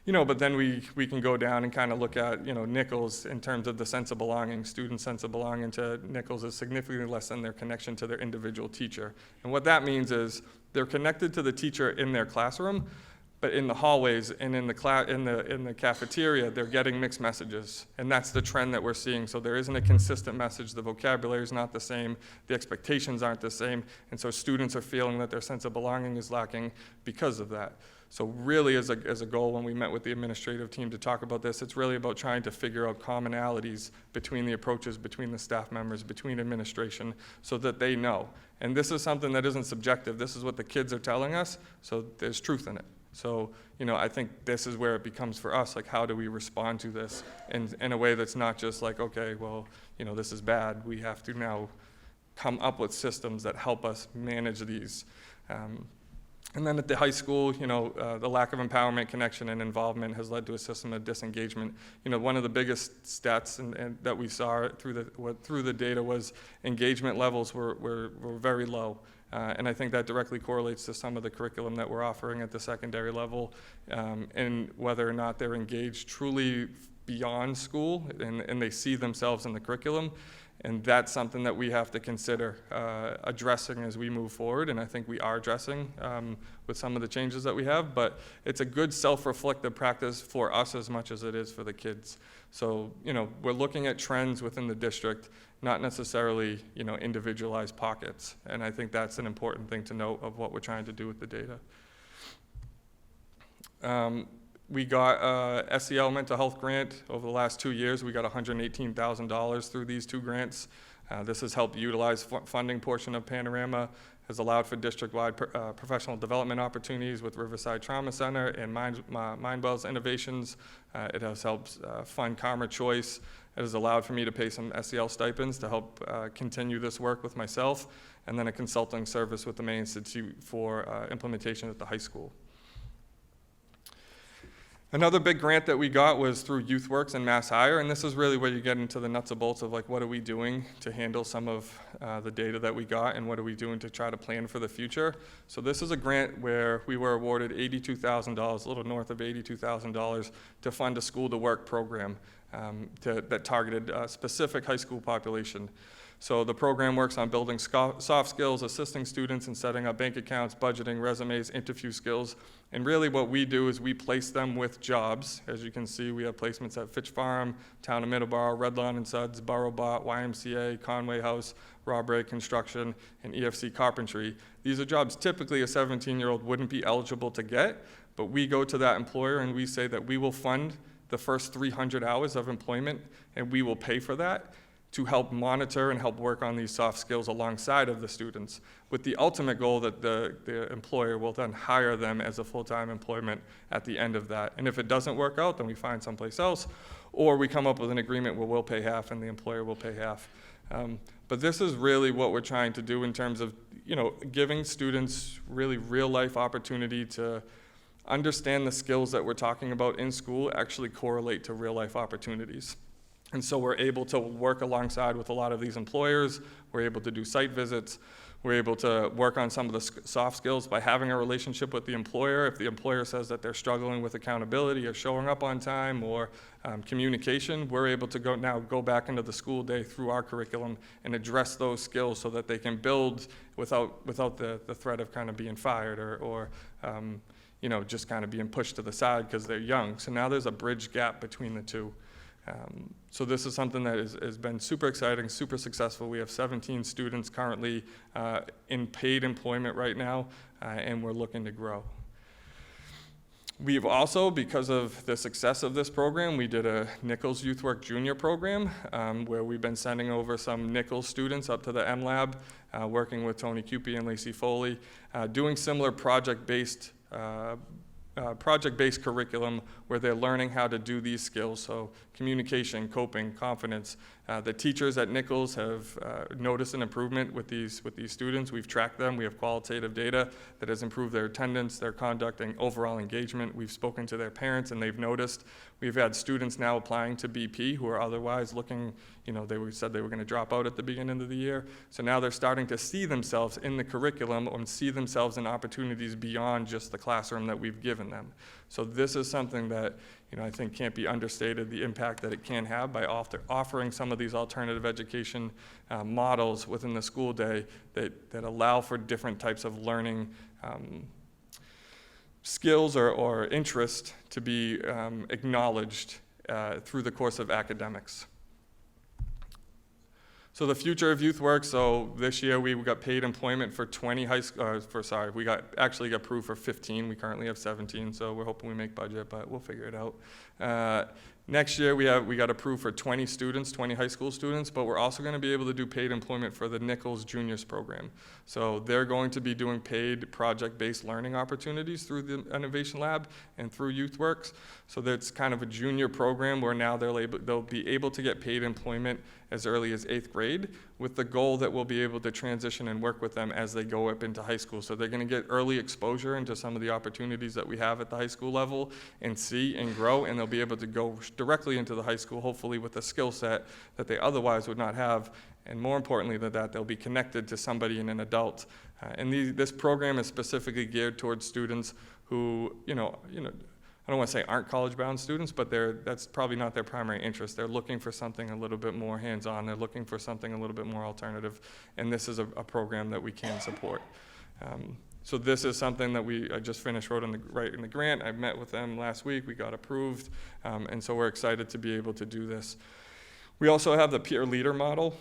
But then we can go down and kind of look at, Nichols in terms of the sense of belonging. Students' sense of belonging to Nichols is significantly less than their connection to their individual teacher. And what that means is they're connected to the teacher in their classroom, but in the hallways and in the cafeteria, they're getting mixed messages. And that's the trend that we're seeing. So there isn't a consistent message. The vocabulary is not the same. The expectations aren't the same. And so students are feeling that their sense of belonging is lacking because of that. So really, as a goal, when we met with the administrative team to talk about this, it's really about trying to figure out commonalities between the approaches, between the staff members, between administration, so that they know. And this is something that isn't subjective. This is what the kids are telling us, so there's truth in it. So, I think this is where it becomes for us, like, how do we respond to this in a way that's not just like, okay, well, this is bad. We have to now come up with systems that help us manage these. And then at the high school, the lack of empowerment, connection, and involvement has led to a system of disengagement. One of the biggest stats and that we saw through the data was engagement levels were very low. And I think that directly correlates to some of the curriculum that we're offering at the secondary level, and whether or not they're engaged truly beyond school and they see themselves in the curriculum. And that's something that we have to consider addressing as we move forward, and I think we are addressing with some of the changes that we have, but it's a good self-reflective practice for us as much as it is for the kids. So, we're looking at trends within the district, not necessarily, individualized pockets, and I think that's an important thing to note of what we're trying to do with the data. We got a SEL mental health grant over the last 2 years. We got $118,000 through these 2 grants. This has helped utilize funding portion of Panorama, has allowed for district-wide professional development opportunities with Riverside Trauma Center and MindWell's innovations. It has helped fund Karma Choice. It has allowed for me to pay some SEL stipends to help continue this work with myself, and then a consulting service with the May Institute for implementation at the high school. Another big grant that we got was through YouthWorks and Mass Hire, and this is really where you get into the nuts and bolts of what are we doing to handle some of the data that we got, and what are we doing to try to plan for the future. So this is a grant where we were awarded $82,000, a little north of $82,000, to fund a school to work program that targeted a specific high school population. So the program works on building soft skills, assisting students in setting up bank accounts, budgeting, resumes, interview skills. And really what we do is we place them with jobs. As you can see, we have placements at Fitch Farm, Town of Middleborough, Red Lawn and Suds, Borough-Bot, YMCA, Conway House, Robray Construction, and EFC Carpentry. These are jobs typically a 17-year-old wouldn't be eligible to get, but we go to that employer and we say that we will fund the first 300 hours of employment and we will pay for that, to help monitor and help work on these soft skills alongside of the students, with the ultimate goal that the employer will then hire them as a full-time employment at the end of that. And if it doesn't work out, then we find someplace else, or we come up with an agreement where we'll pay half and the employer will pay half. But this is really what we're trying to do in terms of, giving students really real-life opportunity to understand the skills that we're talking about in school actually correlate to real-life opportunities. And so we're able to work alongside with a lot of these employers. We're able to do site visits. We're able to work on some of the soft skills by having a relationship with the employer. If the employer says that they're struggling with accountability or showing up on time or communication, we're able to go back into the school day through our curriculum and address those skills so that they can build without the threat of kind of being fired or just kind of being pushed to the side because they're young. So now there's a bridge gap between the two. So this is something that has been super exciting, super successful. We have 17 students currently in paid employment right now, and we're looking to grow. We've also, because of the success of this program, we did a Nichols Youth Work Junior program where we've been sending over some Nichols students up to the M-Lab, working with Tony Cupie and Lacey Foley, doing similar project-based curriculum where they're learning how to do these skills, so communication, coping, confidence. The teachers at Nichols have noticed an improvement with these students. We've tracked them. We have qualitative data that has improved their attendance, their conduct, and overall engagement. We've spoken to their parents, and they've noticed. We've had students now applying to BP who are otherwise looking, they said they were going to drop out at the beginning of the year. So now they're starting to see themselves in the curriculum and see themselves in opportunities beyond just the classroom that we've given them. So this is something that I think can't be understated, the impact that it can have by offering some of these alternative education models within the school day that allow for different types of learning skills or interest to be acknowledged through the course of academics. So the future of Youth Work, so this year we got paid employment for 20 we actually got approved for 15. We currently have 17, so we're hoping we make budget, but we'll figure it out. Next year, we got approved for 20 students, 20 high school students, but we're also going to be able to do paid employment for the Nichols Juniors program. So they're going to be doing paid project-based learning opportunities through the Innovation Lab and through YouthWorks. So that's kind of a junior program where now they'll be able to get paid employment as early as 8th grade, with the goal that we'll be able to transition and work with them as they go up into high school. So they're going to get early exposure into some of the opportunities that we have at the high school level and see and grow, and they'll be able to go directly into the high school, hopefully with a skill set that they otherwise would not have. And more importantly than that, they'll be connected to somebody and an adult. This program is specifically geared towards students who, I don't want to say aren't college-bound students, but that's probably not their primary interest. They're looking for something a little bit more hands-on. They're looking for something a little bit more alternative, and this is a program that we can support. So this is something that I just finished writing the grant. I met with them last week. We got approved, and so we're excited to be able to do this. We also have the peer leader model.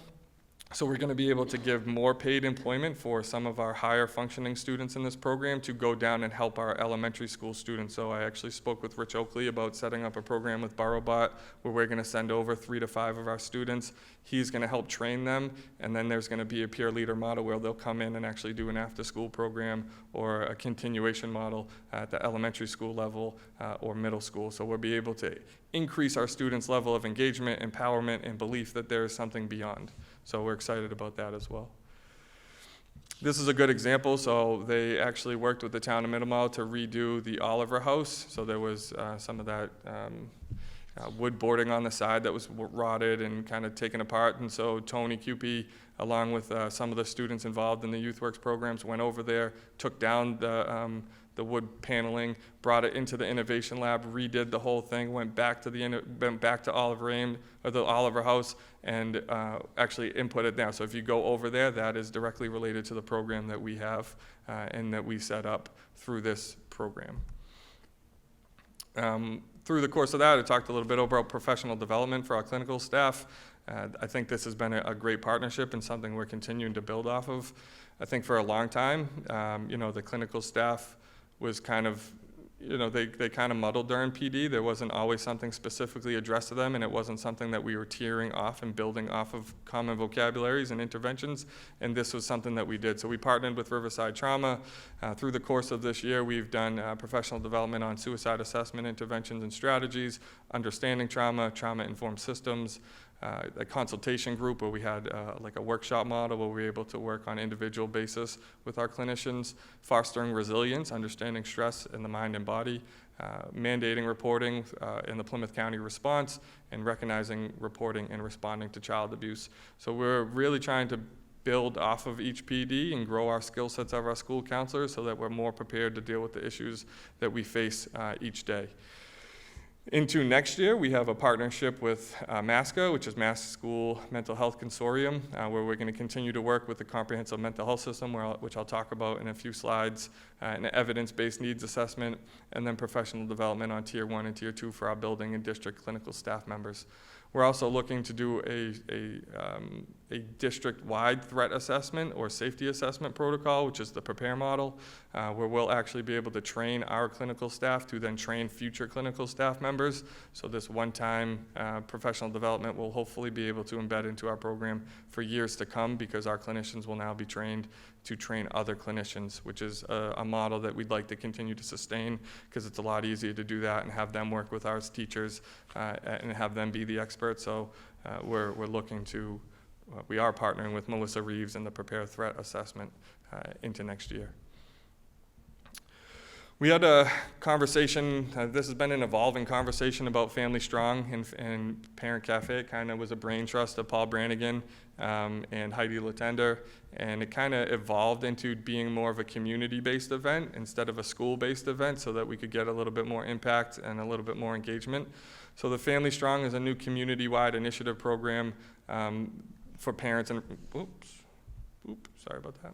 So we're going to be able to give more paid employment for some of our higher functioning students in this program to go down and help our elementary school students. So I actually spoke with Rich Oakley about setting up a program with BorrowBot where we're going to send over 3 to 5 of our students. He's going to help train them, and then there's going to be a peer leader model where they'll come in and actually do an after-school program or a continuation model at the elementary school level or middle school. So we'll be able to increase our students' level of engagement, empowerment, and belief that there is something beyond. So we're excited about that as well. This is a good example. So they actually worked with the town of Middleborough to redo the Oliver House. So there was some of that wood boarding on the side that was rotted and kind of taken apart. And so Tony Cupie, along with some of the students involved in the YouthWorks programs, went over there, took down the wood paneling, brought it into the Innovation Lab, redid the whole thing, went back to the Oliver House, and actually input it down. So if you go over there, that is directly related to the program that we have and that we set up through this program. Through the course of that, I talked a little bit about professional development for our clinical staff. I think this has been a great partnership and something we're continuing to build off of. I think for a long time, the clinical staff was kind of, they kind of muddled during PD. There wasn't always something specifically addressed to them, and it wasn't something that we were tearing off and building off of common vocabularies and interventions, and this was something that we did. So we partnered with Riverside Trauma. Through the course of this year, we've done professional development on suicide assessment interventions and strategies, understanding trauma, trauma-informed systems, a consultation group where we had like a workshop model where we were able to work on individual basis with our clinicians, fostering resilience, understanding stress in the mind and body, mandating reporting in the Plymouth County response, and recognizing reporting and responding to child abuse. So we're really trying to build off of each PD and grow our skill sets of our school counselors so that we're more prepared to deal with the issues that we face each day. Into next year, we have a partnership with MASCA, which is Mass School Mental Health Consortium, where we're going to continue to work with the comprehensive mental health system, which I'll talk about in a few slides, an evidence-based needs assessment, and then professional development on Tier 1 and Tier 2 for our building and district clinical staff members. We're also looking to do a district-wide threat assessment or safety assessment protocol, which is the PREPARE model, where we'll actually be able to train our clinical staff to then train future clinical staff members. So this one-time professional development will hopefully be able to embed into our program for years to come, because our clinicians will now be trained to train other clinicians, which is a model that we'd like to continue to sustain, because it's a lot easier to do that and have them work with our teachers and have them be the experts. So we're looking to, we are partnering with Melissa Reeves in the PREPARE threat assessment into next year. We had a conversation, this has been an evolving conversation about Family Strong and Parent Cafe. It kind of was a brain trust of Paul Brannigan and Heidi Latender, and it kind of evolved into being more of a community-based event instead of a school-based event, so that we could get a little bit more impact and a little bit more engagement. So the Family Strong is a new community-wide initiative program for parents and, sorry about that.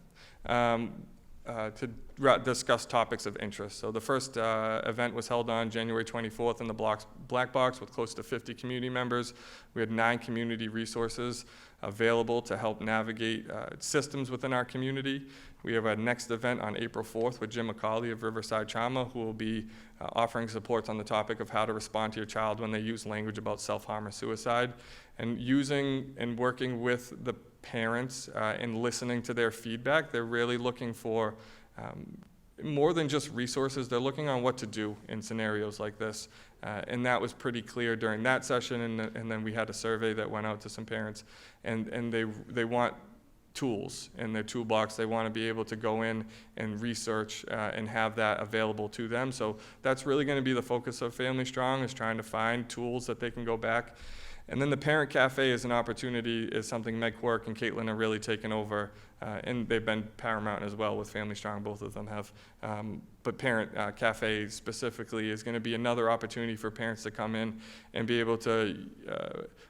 discuss topics of interest. So the first event was held on January 24th in the Black Box with close to 50 community members. We had 9 community resources available to help navigate systems within our community. We have our next event on April 4th with Jim McCauley of Riverside Trauma, who will be offering supports on the topic of how to respond to your child when they use language about self-harm or suicide. And using and working with the parents and listening to their feedback, they're really looking for more than just resources. They're looking on what to do in scenarios like this. And that was pretty clear during that session, and then we had a survey that went out to some parents, and they want tools in their toolbox. They want to be able to go in and research and have that available to them. So that's really going to be the focus of Family Strong, is trying to find tools that they can go back. And then the Parent Cafe is an opportunity, is something Meg Quirk and Caitlin are really taking over, and they've been paramount as well with Family Strong, both of them have. But Parent Cafe specifically is going to be another opportunity for parents to come in and be able to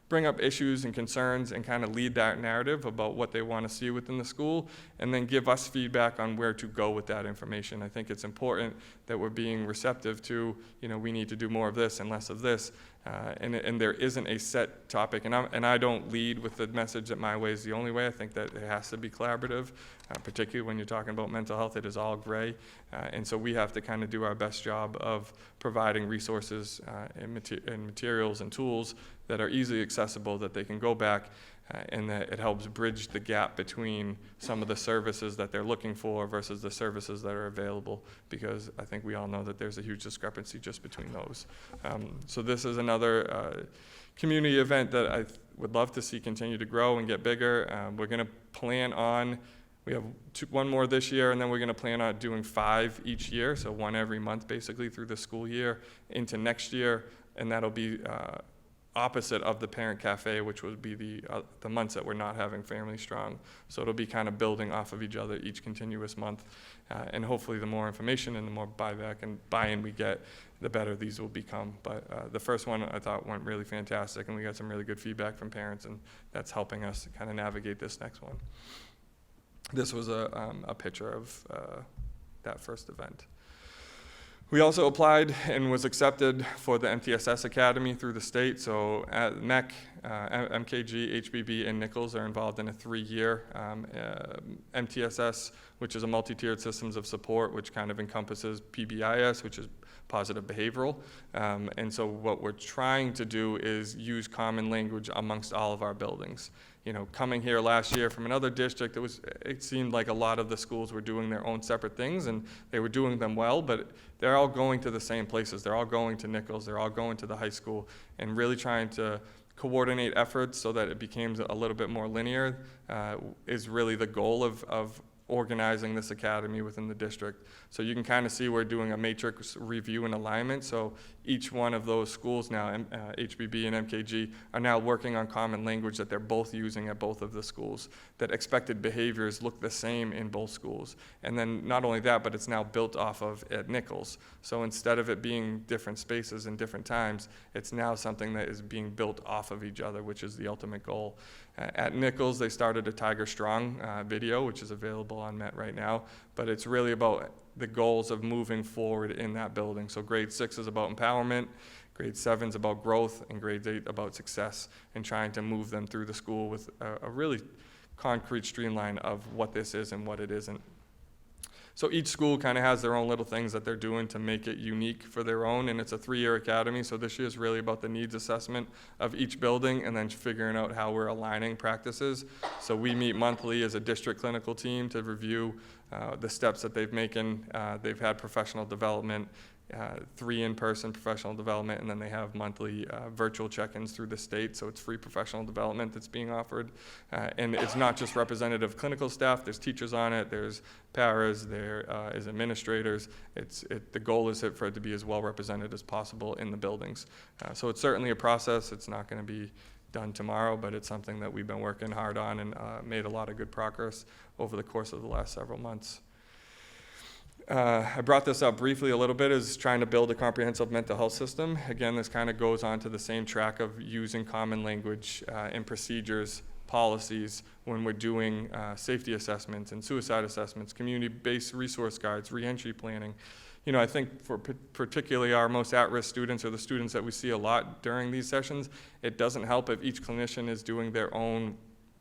bring up issues and concerns and kind of lead that narrative about what they want to see within the school, and then give us feedback on where to go with that information. I think it's important that we're being receptive to, we need to do more of this and less of this. And there isn't a set topic, and I don't lead with the message that my way is the only way. I think that it has to be collaborative, particularly when you're talking about mental health. It is all gray, and so we have to kind of do our best job of providing resources and materials and tools that are easily accessible, that they can go back, and that it helps bridge the gap between some of the services that they're looking for versus the services that are available, because I think we all know that there's a huge discrepancy just between those. So this is another community event that I would love to see continue to grow and get bigger. We're going to plan on, we have one more this year, and then we're going to plan on doing 5 each year, so 1 every month basically through the school year into next year, and that'll be opposite of the Parent Cafe, which would be the months that we're not having Family Strong. So it'll be kind of building off of each other each continuous month. And hopefully the more information and the more buyback and buy-in we get, the better these will become. But the first one I thought went really fantastic, and we got some really good feedback from parents, and that's helping us kind of navigate this next one. This was a picture of that first event. We also applied and was accepted for the MTSS Academy through the state. So at MEC, MKG, HBB, and Nichols are involved in a 3-year MTSS, which is a multi-tiered systems of support, which kind of encompasses PBIS, which is positive behavioral. And so what we're trying to do is use common language amongst all of our buildings. Coming here last year from another district, it seemed like a lot of the schools were doing their own separate things, and they were doing them well, but they're all going to the same places. They're all going to Nichols, they're all going to the high school, and really trying to coordinate efforts so that it becomes a little bit more linear is really the goal of organizing this academy within the district. So you can kind of see we're doing a matrix review and alignment. So each one of those schools now, HBB and MKG, are now working on common language that they're both using at both of the schools, that expected behaviors look the same in both schools. And then not only that, but it's now built off of at Nichols. So instead of it being different spaces and different times, it's now something that is being built off of each other, which is the ultimate goal. At Nichols, they started a Tiger Strong video, which is available on Met right now, but it's really about the goals of moving forward in that building. So grade 6 is about empowerment, grade 7 is about growth, and grade 8 about success, and trying to move them through the school with a really concrete streamline of what this is and what it isn't. So each school kind of has their own little things that they're doing to make it unique for their own, and it's a 3-year academy, so this year is really about the needs assessment of each building and then figuring out how we're aligning practices. So we meet monthly as a district clinical team to review the steps that they've making. They've had professional development, 3 in-person professional development, and then they have monthly virtual check-ins through the state, so it's free professional development that's being offered. And it's not just representative clinical staff, there's teachers on it, there's paras, there is administrators. The goal is for it to be as well represented as possible in the buildings. So it's certainly a process. It's not going to be done tomorrow, but it's something that we've been working hard on and made a lot of good progress over the course of the last several months. I brought this up briefly a little bit, is trying to build a comprehensive mental health system. Again, this kind of goes on to the same track of using common language and procedures, policies when we're doing safety assessments and suicide assessments, community-based resource guides, reentry planning. You know, I think for particularly our most at-risk students or the students that we see a lot during these sessions, it doesn't help if each clinician is doing their own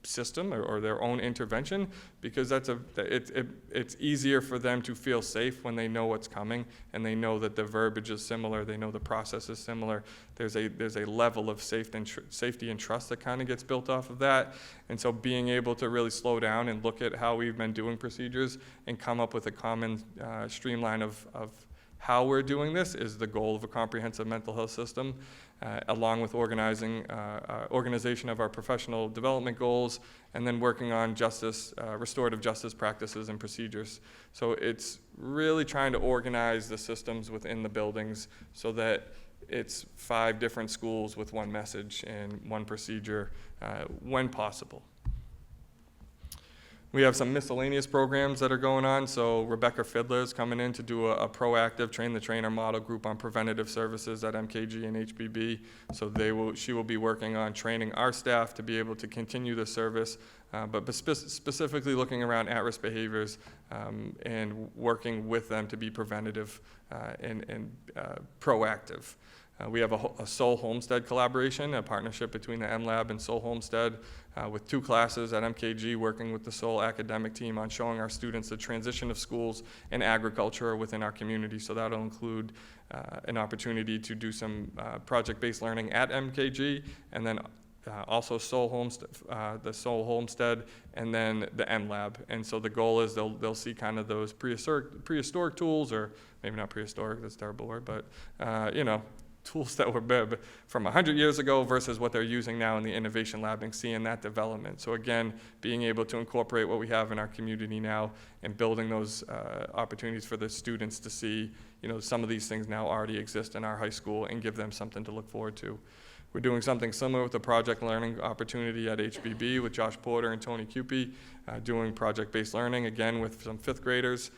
system or their own intervention, because it's easier for them to feel safe when they know what's coming and they know that the verbiage is similar, they know the process is similar. There's a level of safety and trust that kind of gets built off of that. And so being able to really slow down and look at how we've been doing procedures and come up with a common streamline of how we're doing this is the goal of a comprehensive mental health system, along with organization of our professional development goals, and then working on restorative justice practices and procedures. So it's really trying to organize the systems within the buildings so that it's 5 different schools with one message and one procedure when possible. We have some miscellaneous programs that are going on. So Rebecca Fiddler is coming in to do a proactive train-the-trainer model group on preventative services at MKG and HBB. So she will be working on training our staff to be able to continue the service, but specifically looking around at-risk behaviors and working with them to be preventative and proactive. We have a Soul Homestead collaboration, a partnership between the MLab and Soul Homestead with 2 classes at MKG, working with the Soul academic team on showing our students the transition of schools and agriculture within our community. So that'll include an opportunity to do some project-based learning at MKG, and then also Soul Homestead, the Soul Homestead, and then the MLab. And so the goal is they'll see kind of those prehistoric tools, or maybe not prehistoric, that's a terrible word, but you know, tools that were from 100 years ago versus what they're using now in the innovation lab, and seeing that development. So again, being able to incorporate what we have in our community now and building those opportunities for the students to see, you know, some of these things now already exist in our high school and give them something to look forward to. We're doing something similar with the project learning opportunity at HBB with Josh Porter and Tony Cupie, doing project-based learning, again, with some 5th graders,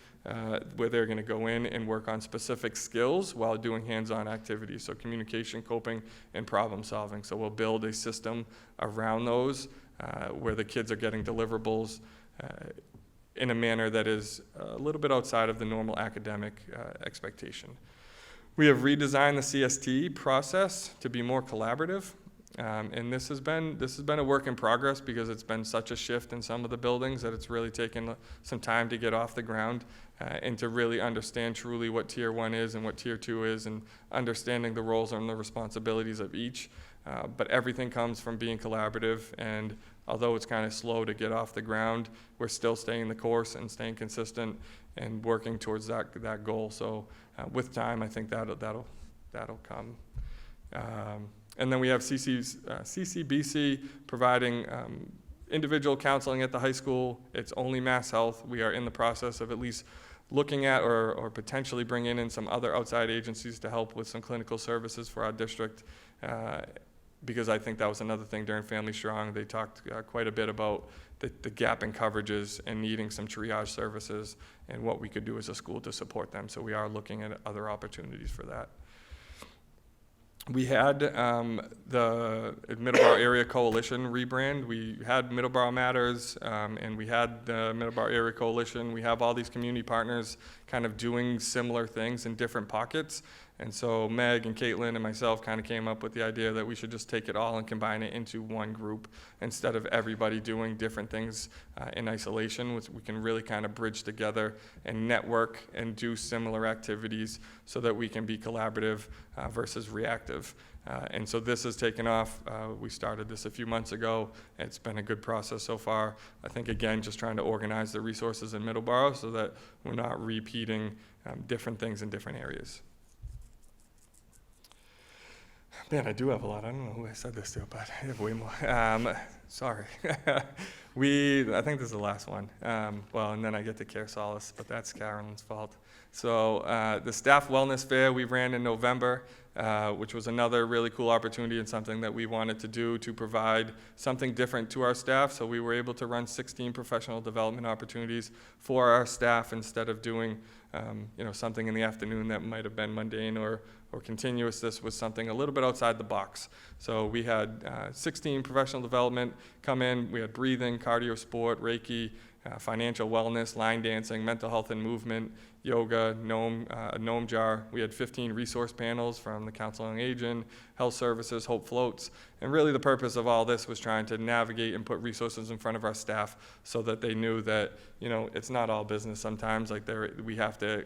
where they're gonna go in and work on specific skills while doing hands-on activities, so communication, coping, and problem solving. So we'll build a system around those where the kids are getting deliverables in a manner that is a little bit outside of the normal academic expectation. We have redesigned the CST process to be more collaborative, and this has been a work in progress because it's been such a shift in some of the buildings that it's really taken some time to get off the ground and to really understand truly what Tier 1 is and what Tier 2 is, and understanding the roles and the responsibilities of each. But everything comes from being collaborative, and although it's kind of slow to get off the ground, we're still staying the course and staying consistent and working towards that goal. So with time, I think that'll come. And then we have CCBC providing individual counseling at the high school. It's only Mass Health. We are in the process of at least looking at or potentially bringing in some other outside agencies to help with some clinical services for our district, because I think that was another thing during Family Strong. They talked quite a bit about the gap in coverages and needing some triage services and what we could do as a school to support them. So we are looking at other opportunities for that. We had the Middleborough Area Coalition rebrand. We had Middleborough Matters, and we had the Middleborough Area Coalition. We have all these community partners kind of doing similar things in different pockets. And so Meg and Caitlin and myself kind of came up with the idea that we should just take it all and combine it into one group instead of everybody doing different things in isolation. We can really kind of bridge together and network and do similar activities so that we can be collaborative versus reactive. And so this has taken off. We started this a few months ago. It's been a good process so far. I think, again, just trying to organize the resources in Middleborough so that we're not repeating different things in different areas. Man, I do have a lot. I don't know who I said this to, but I have way more. Sorry. I think this is the last one. Well, and then I get to Care Solace, but that's Carolyn's fault. So the Staff Wellness Fair we ran in November, which was another really cool opportunity and something that we wanted to do to provide something different to our staff. So we were able to run 16 professional development opportunities for our staff instead of doing something in the afternoon that might have been mundane or or continuous. This was something a little bit outside the box. So we had 16 professional development come in. We had breathing, cardio sport, Reiki, financial wellness, line dancing, mental health and movement, yoga, gnome jar. We had 15 resource panels from the Council on Aging, Health Services, Hope Floats. And really the purpose of all this was trying to navigate and put resources in front of our staff so that they knew that, you know, it's not all business sometimes. Like we have to,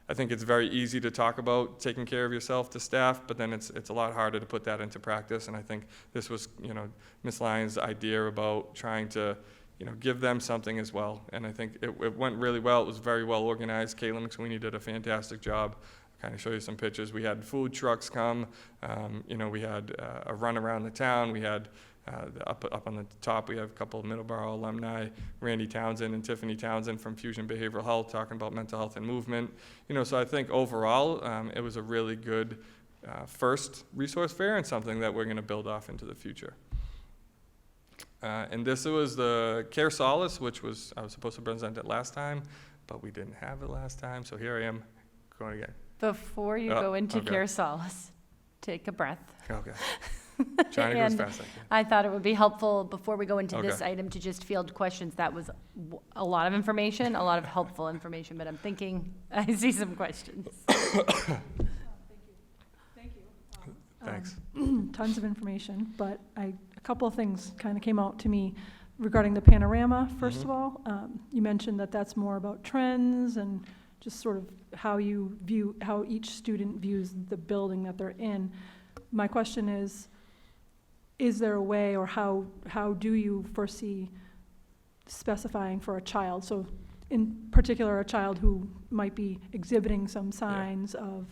I think it's very easy to talk about taking care of yourself to staff, but then it's a lot harder to put that into practice. And I think this was, you know, Ms. Lyons' idea about trying to, you know, give them something as well. And I think it went really well. It was very well organized. Caitlin McSweeney did a fantastic job. I'll kind of show you some pictures. We had food trucks come. You know, we had a run around the town. We had up on the top, we have a couple of Middleborough alumni, Randy Townsend and Tiffany Townsend from Fusion Behavioral Health, talking about mental health and movement. You know, so I think overall, it was a really good first resource fair and something that we're going to build off into the future. And this was the Care Solace, which I was supposed to present it last time, but we didn't have it last time, so here I am going again. Before you Oh, go into okay. Care Solace, take a breath. Okay. Trying to go as And fast as I can. I thought it would be helpful, before we go into this Okay. item, to just field questions. That was a lot of information, a lot of helpful information, but I'm thinking, I see some questions. Thanks. Tons of information, but a couple of things kind of came out to me regarding the panorama, first of all. You mentioned that that's more about trends and just sort of how each student views the building that they're in. My question is there a way, or how do you foresee specifying for a child? So in particular, a child who might be exhibiting some signs of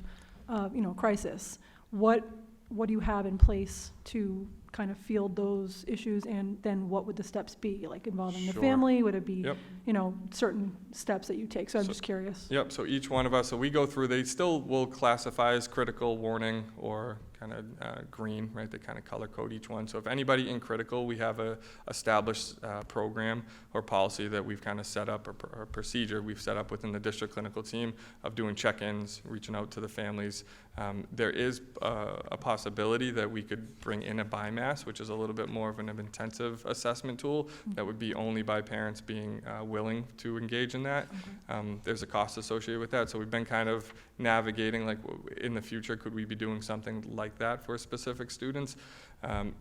you know, crisis. What do you have in place to kind of field those issues, and then what would the steps be, like involving the Sure. family? Would it be, Yep. you know, certain steps that you take? So I'm So- just curious. Yep, so each one of us, so we go through, they still will classify as critical, warning, or kind of green, right? They kind of color code each one. So if anybody in critical, we have a established program or policy that we've kind of set up, or procedure we've set up within the district clinical team of doing check-ins, reaching out to the families. There is a possibility that we could bring in a BIMAS, which is a little bit more of an intensive assessment tool that would be only by parents being willing to engage in that. There's a cost associated with that, so we've been kind of navigating, like, in the future, could we be doing something like that for specific students?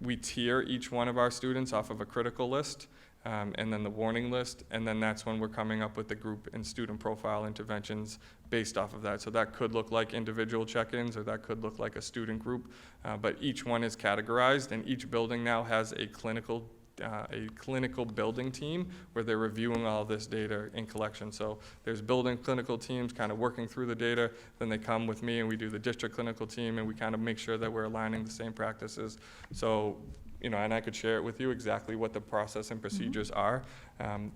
We tier each one of our students off of a critical list, and then the warning list, and then that's when we're coming up with the group and student profile interventions based off of that. So that could look like individual check-ins, or that could look like a student group, but each one is categorized, and each building now has a clinical building team where they're reviewing all of this data in collection. So there's building clinical teams kind of working through the data, then they come with me and we do the district clinical team, and we kind of make sure that we're aligning the same practices. So, you know, and I could share it with you exactly what the process and procedures are,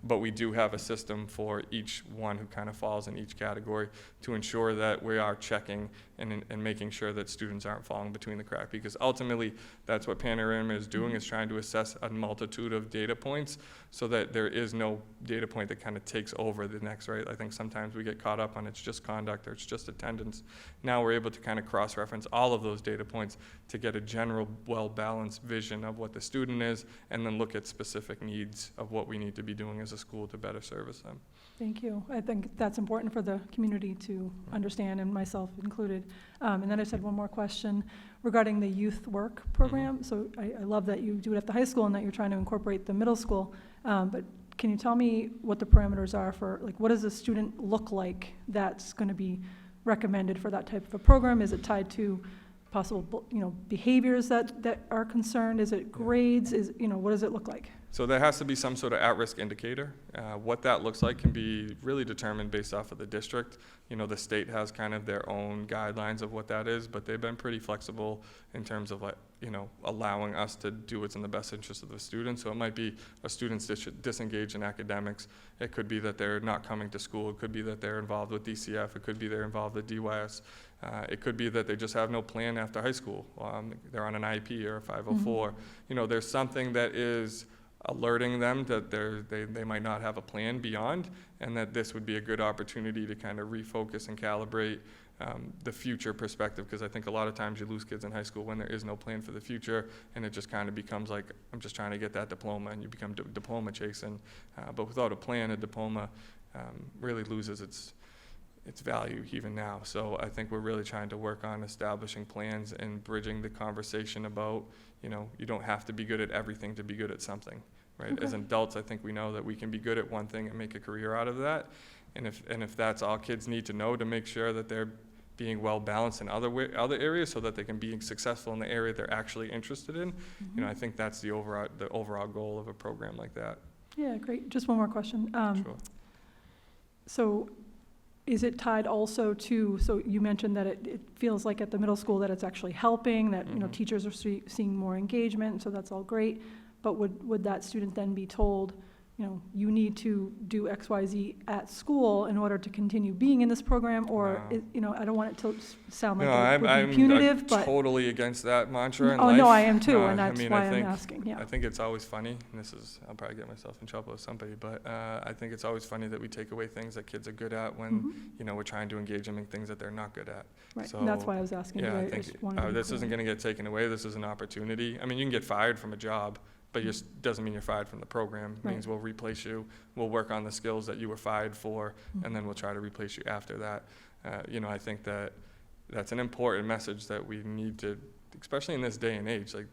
but we do have a system for each one who kind of falls in each category to ensure that we are checking and making sure that students aren't falling between the cracks, because ultimately that's what Panorama is doing, is trying to assess a multitude of data points so that there is no data point that kind of takes over the next, right? I think sometimes we get caught up on it's just conduct or it's just attendance. Now we're able to kind of cross-reference all of those data points to get a general well-balanced vision of what the student is, and then look at specific needs of what we need to be doing as a school to better service them. Thank you. I think that's important for the community to understand, and myself included. And then I just had one more question regarding the youth work program. So I love that you do it at the high school and that you're trying to incorporate the middle school. But can you tell me what the parameters are for, like, what does a student look like that's going to be recommended for that type of a program? Is it tied to possible, you know, behaviors that are concerned? Is it grades? What does it look like? So there has to be some sort of at-risk indicator. What that looks like can be really determined based off of the district. You know, the state has kind of their own guidelines of what that is, but they've been pretty flexible in terms of, like, you know, allowing us to do what's in the best interest of the student. So it might be a student's disengaged in academics. It could be that they're not coming to school. It could be that they're involved with DCF. It could be they're involved with DYS. It could be that they just have no plan after high school. They're on an IEP or a 504. You know, there's something that is alerting them that they might not have a plan beyond, and that this would be a good opportunity to kind of refocus and calibrate the future perspective, because I think a lot of times you lose kids in high school when there is no plan for the future, and it just kind of becomes like, I'm just trying to get that diploma, and you become diploma chasing. But without a plan, a diploma really loses its value even now. So I think we're really trying to work on establishing plans and bridging the conversation about, you don't have to be good at everything to be good at something, right? Okay. As adults, I think we know that we can be good at one thing and make a career out of that. And if that's all kids need to know to make sure that they're being well balanced in other areas so that they can be successful in the area they're actually interested in, I think that's the overall goal of a program like that. Yeah, great. Just one more question. Sure. So is it tied also to, so you mentioned that it feels like at the middle school that it's actually helping, that, teachers are seeing more engagement, so that's all great. But would that student then be told, you need to do X, Y, Z at school in order to continue being in this program? Or, No. I don't want it to sound like No, it would I'm be punitive, but. totally against that mantra in Oh, life. no, I am too, No, and I that's mean, why I I'm think- asking, yeah. I think it's always funny, and I'll probably get myself in trouble with somebody, but I think it's always funny that we take away things that kids are good at when, we're trying to engage them in things that they're not good at. Right, So, and that's why I was asking. Yeah, I just think wanted to be this clear. isn't going to get taken away. This is an opportunity. I mean, you can get fired from a job, but doesn't mean you're fired from the program. It means we'll replace you. We'll work on the skills that you were fired for, and then we'll try to replace you after that. I think that's an important message that we need to, especially in this day and age. Like,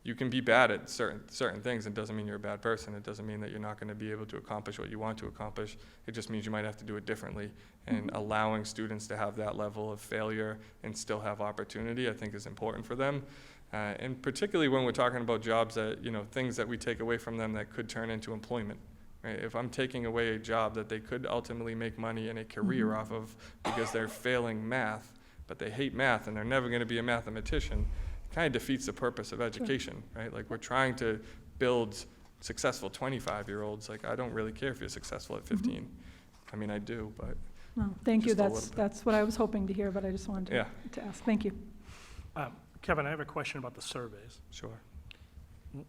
you can be bad at certain things. It doesn't mean you're a bad person. It doesn't mean that you're not going to be able to accomplish what you want to accomplish. It just means you might have to do it differently. And allowing students to have that level of failure and still have opportunity, I think, is important for them. And particularly when we're talking about jobs that, things that we take away from them that could turn into employment. Right? If I'm taking away a job that they could ultimately make money and a career off of because they're failing math, but they hate math and they're never going to be a mathematician, it kind of defeats the purpose of education, right? Like, we're trying to build successful 25-year-olds. Like, I don't really care if you're successful at 15. I mean, I do, but No, thank you. just a little bit. That's what I was hoping to hear, but I just wanted to ask. Thank you. Kevin, I have a question about the surveys. sure.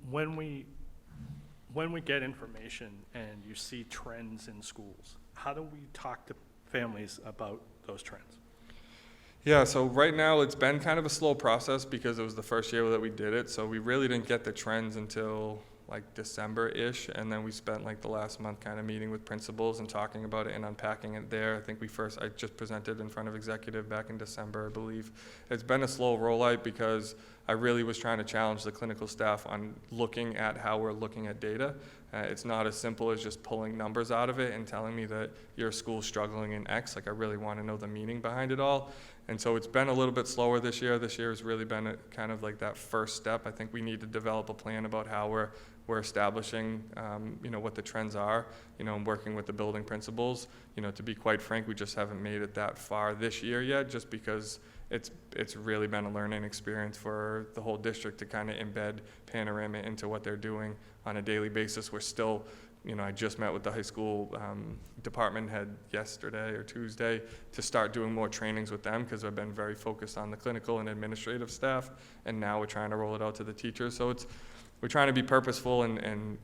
When we get information and you see trends in schools, how do we talk to families about those trends? Yeah, so right now it's been kind of a slow process because it was the first year that we did it. So we really didn't get the trends until like December-ish, and then we spent like the last month kind of meeting with principals and talking about it and unpacking it there. I think I just presented in front of executive back in December, I believe. It's been a slow rollout because I really was trying to challenge the clinical staff on looking at how we're looking at data. It's not as simple as just pulling numbers out of it and telling me that your school's struggling in X. Like, I really want to know the meaning behind it all. And so it's been a little bit slower this year. This year has really been kind of like that first step. I think we need to develop a plan about how we're establishing, what the trends are, and working with the building principals. To be quite frank, we just haven't made it that far this year yet, just because it's really been a learning experience for the whole district to kind of embed Panorama into what they're doing on a daily basis. We're still, I just met with the high school department head yesterday or Tuesday to start doing more trainings with them, because we've been very focused on the clinical and administrative staff, and now we're trying to roll it out to the teachers. So we're trying to be purposeful and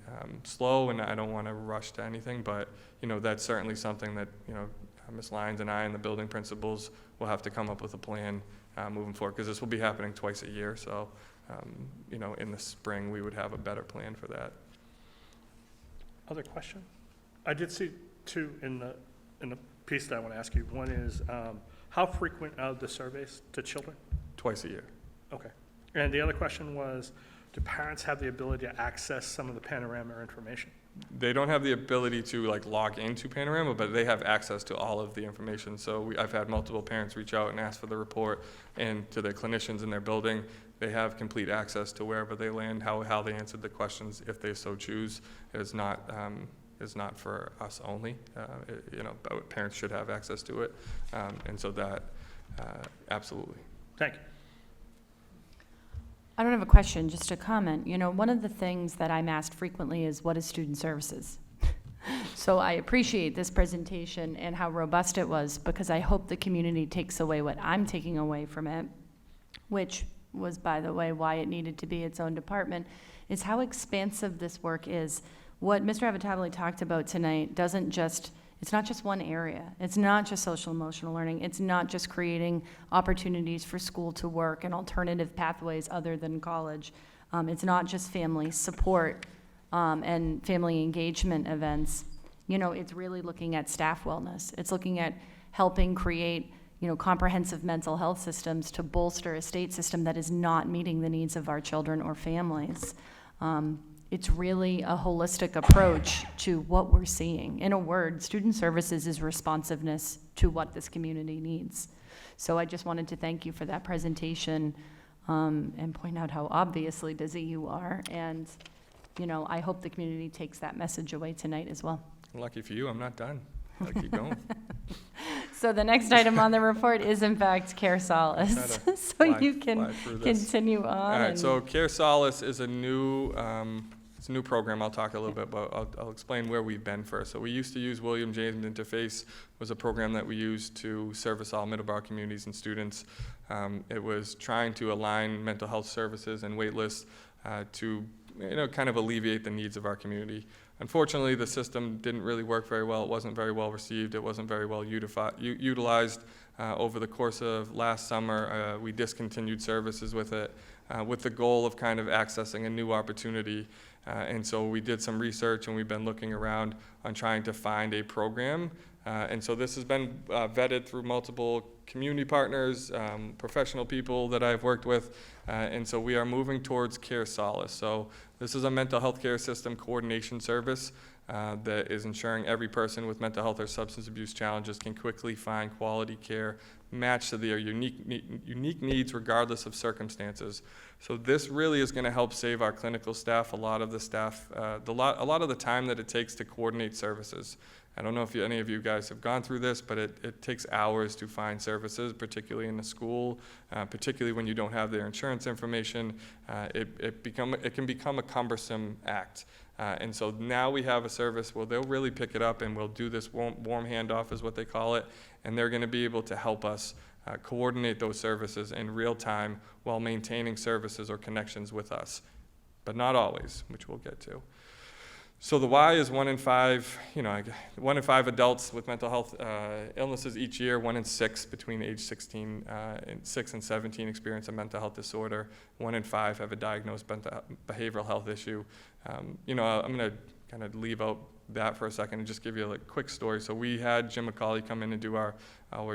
slow, and I don't want to rush to anything, but that's certainly something that Ms. Lyons and I and the building principals will have to come up with a plan moving forward, because this will be happening twice a year. So in the spring we would have a better plan for that. Other question? I did see two in the piece that I want to ask you. One is, how frequent are the surveys to children? Twice a year. Okay. And the other question was, do parents have the ability to access some of the Panorama information? They don't have the ability to log into Panorama, but they have access to all of the information. So I've had multiple parents reach out and ask for the report, and to the clinicians in their building, they have complete access to wherever they land, how they answered the questions, if they so choose. It is not for us only. But parents should have access to it, and so that absolutely. Thank you. I don't have a question, just a comment. One of the things that I'm asked frequently is, what is student services? So I appreciate this presentation and how robust it was, because I hope the community takes away what I'm taking away from it, which was, by the way, why it needed to be its own department, is how expansive this work is. What Mr. Avitabile talked about tonight doesn't just It's not just one area. It's not just social emotional learning. It's not just creating opportunities for school to work and alternative pathways other than college. It's not just family support and family engagement events. You know, it's really looking at staff wellness. It's looking at helping create, you know, comprehensive mental health systems to bolster a state system that is not meeting the needs of our children or families. It's really a holistic approach to what we're seeing. In a word, student services is responsiveness to what this community needs. So I just wanted to thank you for that presentation and point out how obviously busy you are. And, you know, I hope the community takes that message away tonight as well. Lucky for you, I'm not done. I'll keep going. So the next item on the report is in fact Care Solace. So you can continue on. All right, so Care Solace is a new, it's a new program. I'll talk a little bit about, I'll explain where we've been first. So we used to use William James Interface, was a program that we used to service all Middleborough communities and students. It was trying to align mental health services and wait lists to, you know, kind of alleviate the needs of our community. Unfortunately, the system didn't really work very well. It wasn't very well received. It wasn't very well utilized. Over the course of last summer, we discontinued services with it with the goal of kind of accessing a new opportunity. And so we did some research and we've been looking around on trying to find a program. And so this has been vetted through multiple community partners, professional people that I've worked with. And so we are moving towards Care Solace. So this is a mental health care system coordination service that is ensuring every person with mental health or substance abuse challenges can quickly find quality care matched to their unique needs regardless of circumstances. So this really is going to help save our clinical staff, a lot of the staff, a lot of the time that it takes to coordinate services. I don't know if any of you guys have gone through this, but it takes hours to find services, particularly in the school, particularly when you don't have their insurance information. It can become a cumbersome act. And so now we have a service where they'll really pick it up and we'll do this warm handoff is what they call it. And they're going to be able to help us coordinate those services in real time while maintaining services or connections with us, but not always, which we'll get to. So the why is 1 in 5, 1 in 5 adults with mental health illnesses each year, 1 in 6 between age 6 and 17 experience a mental health disorder, 1 in 5 have a diagnosed behavioral health issue. I'm going to kind of leave out that for a second and just give you a quick story. So we had Jim McCauley come in and do our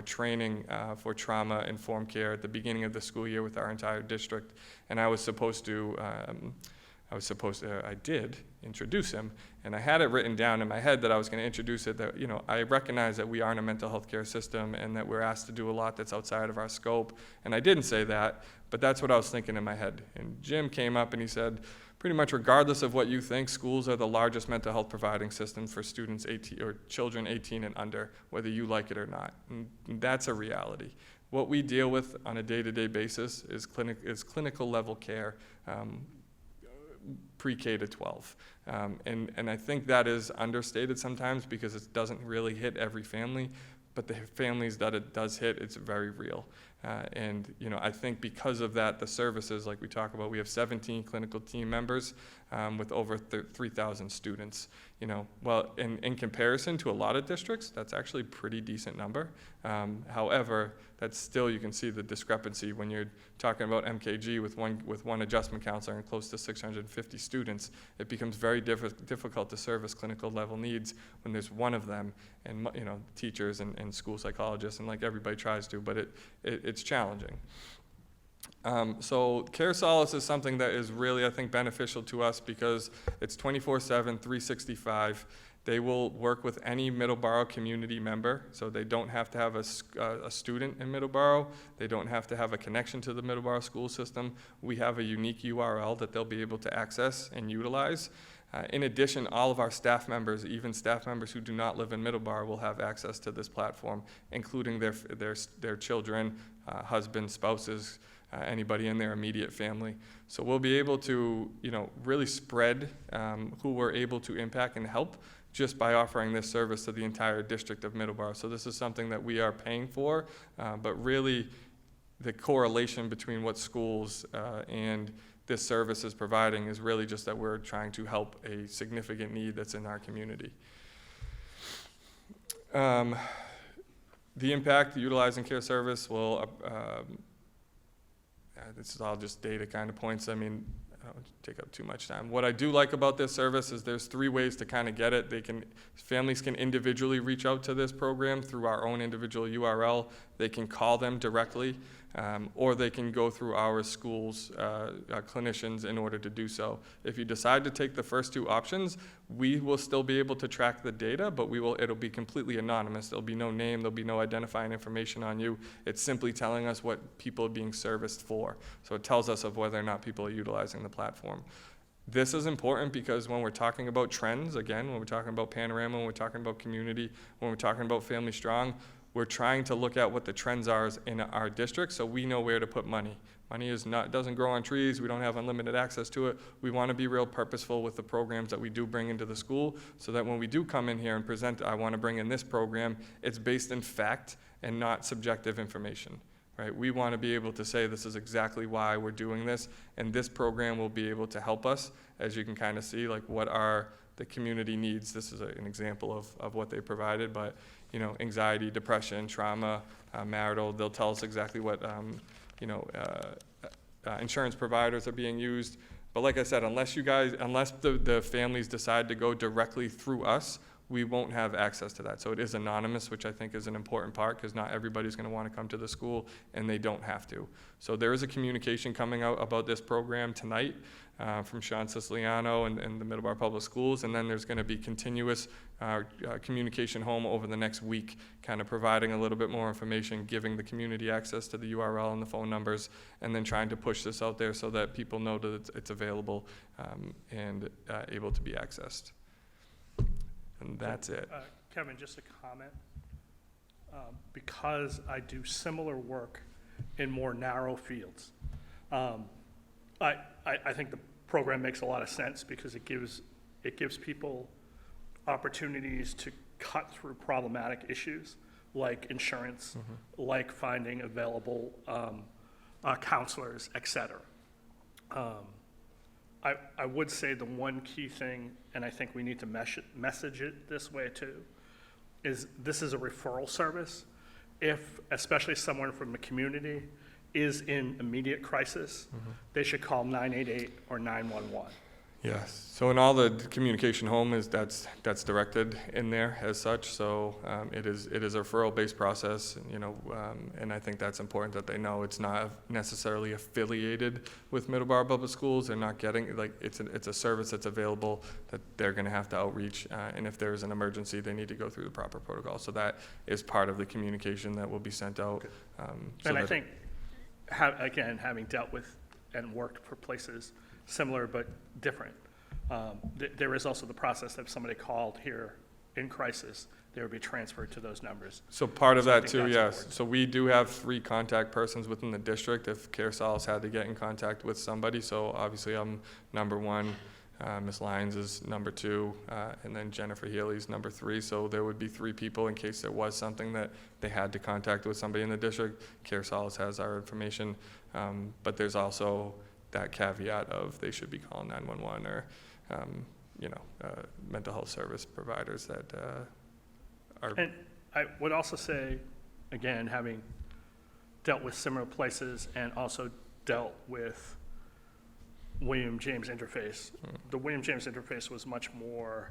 training for trauma-informed care at the beginning of the school year with our entire district, and I did introduce him, and I had it written down in my head that I was going to introduce it, that, I recognize that we are in a mental health care system and that we're asked to do a lot that's outside of our scope. And I didn't say that, but that's what I was thinking in my head. And Jim came up and he said, pretty much regardless of what you think, schools are the largest mental health providing system for students 18 or children 18 and under, whether you like it or not. And that's a reality. What we deal with on a day-to-day basis is clinical level care, pre-K to 12. And I think that is understated sometimes because it doesn't really hit every family, but the families that it does hit, it's very real. And I think because of that, the services, like we talk about, we have 17 clinical team members with over 3,000 students. Well, in comparison to a lot of districts, that's actually a pretty decent number. However, that's still, you can see the discrepancy when you're talking about MKG with one adjustment counselor and close to 650 students. It becomes very difficult to service clinical level needs when there's one of them, and teachers and school psychologists, and like everybody tries to, but it's challenging. So Care Solace is something that is really, I think, beneficial to us because it's 24/7, 365. They will work with any Middleborough community member, so they don't have to have a student in Middleborough. They don't have to have a connection to the Middleborough school system. We have a unique URL that they'll be able to access and utilize. In addition, all of our staff members, even staff members who do not live in Middleborough, will have access to this platform, including their children, husbands, spouses, anybody in their immediate family. So we'll be able to, really spread who we're able to impact and help just by offering this service to the entire district of Middleborough. So this is something that we are paying for, but really the correlation between what schools and this service is providing is really just that we're trying to help a significant need that's in our community. The impact utilizing care service will, this is all just data kind of points. I mean, I don't want to take up too much time. What I do like about this service is there's 3 ways to kind of get it. Families can individually reach out to this program through our own individual URL. They can call them directly, or they can go through our school's clinicians in order to do so. If you decide to take the first 2 options, we will still be able to track the data, but it'll be completely anonymous. There'll be no name, there'll be no identifying information on you. It's simply telling us what people are being serviced for. So it tells us of whether or not people are utilizing the platform. This is important because when we're talking about trends, again, when we're talking about Panorama, when we're talking about community, when we're talking about Family Strong, we're trying to look at what the trends are in our district so we know where to put money. Money doesn't grow on trees. We don't have unlimited access to it. We want to be real purposeful with the programs that we do bring into the school so that when we do come in here and present, I want to bring in this program, it's based in fact and not subjective information. Right? We want to be able to say this is exactly why we're doing this, and this program will be able to help us, as you can kind of see, like what are the community needs. This is an example of what they provided, but anxiety, depression, trauma, marital, they'll tell us exactly what insurance providers are being used. But like I said, unless the families decide to go directly through us, we won't have access to that. So it is anonymous, which I think is an important part because not everybody's going to want to come to the school and they don't have to. So there is a communication coming out about this program tonight from Sean Siciliano and the Middleborough Public Schools, and then there's going to be continuous communication home over the next week, kind of providing a little bit more information, giving the community access to the URL and the phone numbers, and then trying to push this out there so that people know that it's available and able to be accessed. And that's it. Kevin, just a comment. Because I do similar work in more narrow fields, I think the program makes a lot of sense because it gives people opportunities to cut through problematic issues like insurance, like finding available counselors, et cetera. I would say the one key thing, and I think we need to message it this way too, is this is a referral service. If, especially someone from the community, is in immediate crisis, they should call 988 or 911. Yes. So in all the communication home that's directed in there as such. So it is a referral-based process, and I think that's important that they know it's not necessarily affiliated with Middleborough Public Schools. They're not getting it's a service that's available that they're going to have to outreach, and if there's an emergency, they need to go through the proper protocol. So that is part of the communication that will be sent out. And I think, again, having dealt with and worked for places similar but different. There is also the process that if somebody called here in crisis, they would be transferred to those numbers. So part of So I that think too, that's yes. important. So we do have 3 contact persons within the district if CareSolace had to get in contact with somebody. So obviously I'm number 1, Ms. Lyons is number 2, and then Jennifer Healy's number 3. So there would be 3 people in case there was something that they had to contact with somebody in the district. CareSolace has our information, but there's also that caveat of they should be calling 911 or, mental health service providers that are. And I would also say, again, having dealt with similar places and also dealt with William James Interface, the William James Interface was much more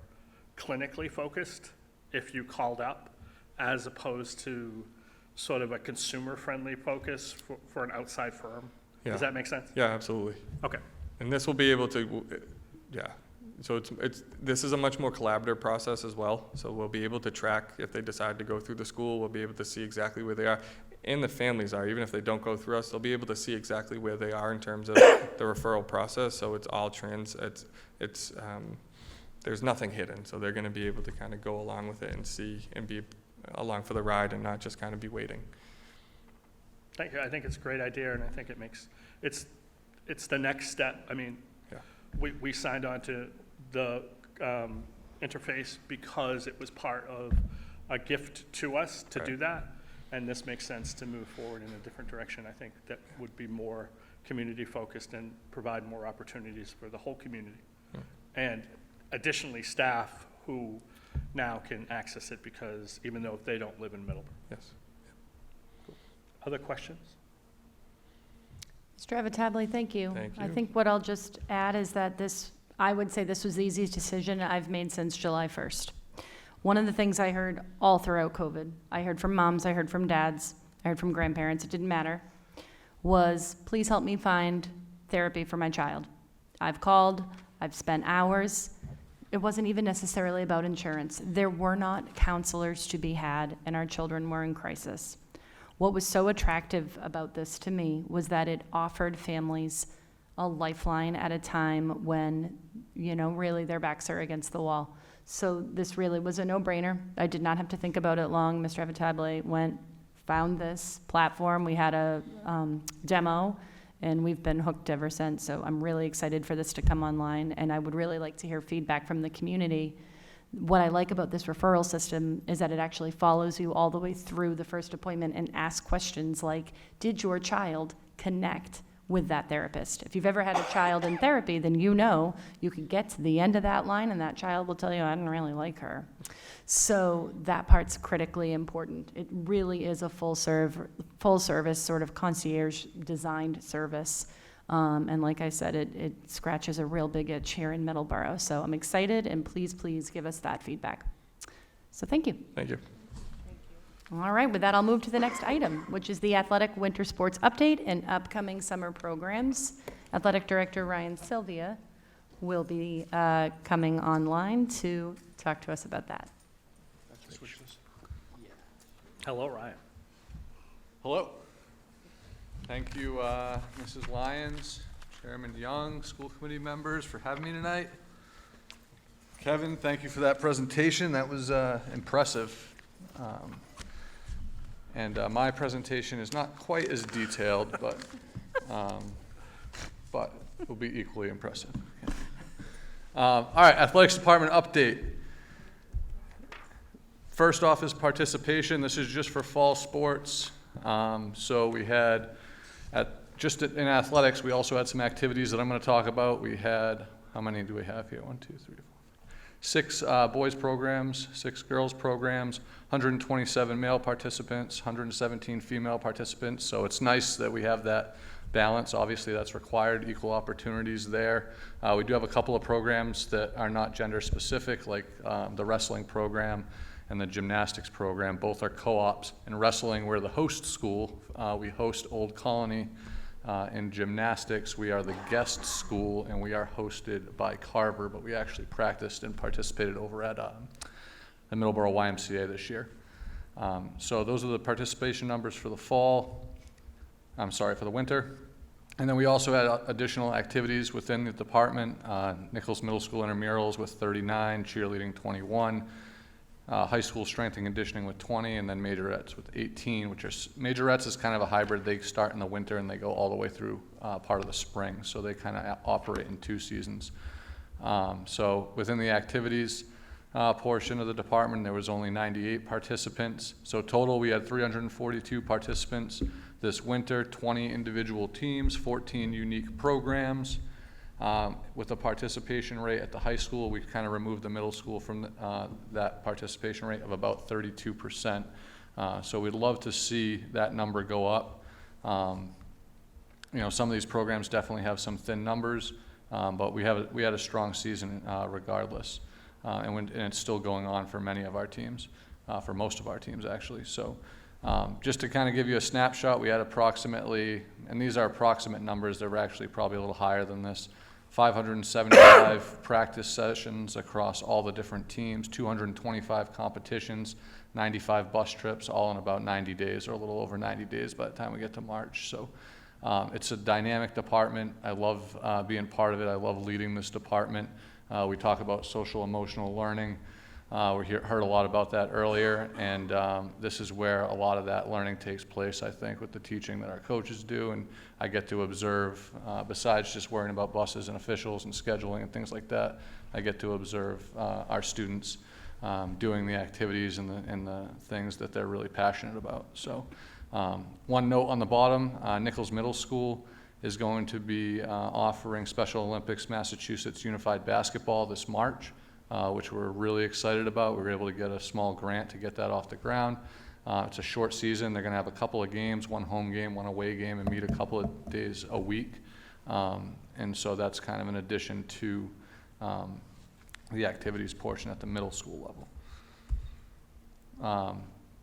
clinically focused if you called up, as opposed to sort of a consumer-friendly focus for an outside firm. Yeah. Does that make sense? Yeah, absolutely. Okay. And this will be able to, So this is a much more collaborative process as well. So we'll be able to track if they decide to go through the school. We'll be able to see exactly where they are, and the families are. Even if they don't go through us, they'll be able to see exactly where they are in terms of the referral process. So it's all there's nothing hidden. So they're going to be able to kind of go along with it and see and be along for the ride and not just kind of be waiting. Thank you. I think it's a great idea, and I think it's the next step. I mean, Yeah. we signed on to the interface because it was part of a gift to us to do that, and this makes sense to move forward in a different direction. I think that would be more community-focused and provide more opportunities for the whole community. And additionally, staff who now can access it because even though they don't live in Middleborough. Yes. Other questions? Mr. Avitabile, thank you. Thank I you. think what I'll just add is that I would say this was the easiest decision I've made since July 1st. One of the things I heard all throughout COVID, I heard from moms, I heard from dads, I heard from grandparents, it didn't matter, was please help me find therapy for my child. I've called, I've spent hours. It wasn't even necessarily about insurance. There were not counselors to be had, and our children were in crisis. What was so attractive about this to me was that it offered families a lifeline at a time when, really their backs are against the wall. So this really was a no-brainer. I did not have to think about it long. Mr. Avitabile found this platform. We had a demo, and we've been hooked ever since. So I'm really excited for this to come online, and I would really like to hear feedback from the community. What I like about this referral system is that it actually follows you all the way through the first appointment and asks questions like, did your child connect with that therapist? If you've ever had a child in therapy, then you can get to the end of that line and that child will tell you, I didn't really like her. So that part's critically important. It really is a full service sort of concierge designed service. And like I said, it scratches a real big itch here in Middleborough. So I'm excited, and please give us that feedback. So thank you. Thank you. All right, with that, I'll move to the next item, which is the athletic winter sports update and upcoming summer programs. Athletic Director Ryan Sylvia will be coming online to talk to us about that. Hello, Ryan. Hello. Thank you, Mrs. Lyons, Chairman Young, school committee members for having me tonight. Kevin, thank you for that presentation. That was impressive. And my presentation is not quite as detailed, but will be equally impressive. All right, athletics department update. First off is participation. This is just for fall sports. So we had, in athletics, we also had some activities that I'm going to talk about. We had, how many do we have here? 1, 2, 3, 4, 6 boys programs, 6 girls programs, 127 male participants, 117 female participants. So it's nice that we have that balance. Obviously, that's required, equal opportunities there. We do have a couple of programs that are not gender specific, like the wrestling program and the gymnastics program. Both are co-ops. In wrestling, we're the host school. We host Old Colony. In gymnastics, we are the guest school, and we are hosted by Carver, but we actually practiced and participated over at the Middleborough YMCA this year. So those are the participation numbers for the for the winter. And then we also had additional activities within the department. Nichols Middle School intramurals with 39, cheerleading 21, high school strength and conditioning with 20, and then majorettes with 18, which are, majorettes is kind of a hybrid. They start in the winter and they go all the way through part of the spring. So they kind of operate in 2 seasons. So within the activities portion of the department, there was only 98 participants. So total, we had 342 participants this winter, 20 individual teams, 14 unique programs. With a participation rate at the high school, we kind of removed the middle school from that participation rate of about 32%. So we'd love to see that number go up. Some of these programs definitely have some thin numbers, but we had a strong season regardless. And it's still going on for many of our teams, for most of our teams actually. So just to kind of give you a snapshot, we had approximately, and these are approximate numbers, they're actually probably a little higher than this, 575 practice sessions across all the different teams, 225 competitions, 95 bus trips, all in about 90 days or a little over 90 days by the time we get to March. So it's a dynamic department. I love being part of it. I love leading this department. We talk about social emotional learning. We heard a lot about that earlier, and this is where a lot of that learning takes place, I think, with the teaching that our coaches do, and I get to observe, besides just worrying about buses and officials and scheduling and things like that, I get to observe our students doing the activities and the things that they're really passionate about. So one note on the bottom, Nichols Middle School is going to be offering Special Olympics Massachusetts Unified Basketball this March. which we're really excited about. We were able to get a small grant to get that off the ground. It's a short season. They're going to have a couple of games, one home game, one away game, and meet a couple of days a week. And so that's kind of an addition to the activities portion at the middle school level.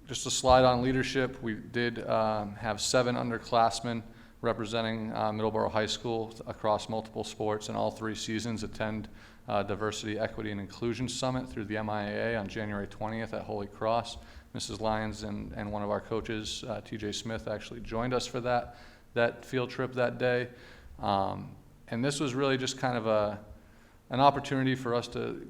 Just a slide on leadership. We did have 7 underclassmen representing Middleborough High School across multiple sports, and all 3 seasons attend Diversity, Equity, and Inclusion Summit through the MIAA on January 20th at Holy Cross. Mrs. Lyons and one of our coaches, TJ Smith, actually joined us for that field trip that day. And this was really just kind of an opportunity for us to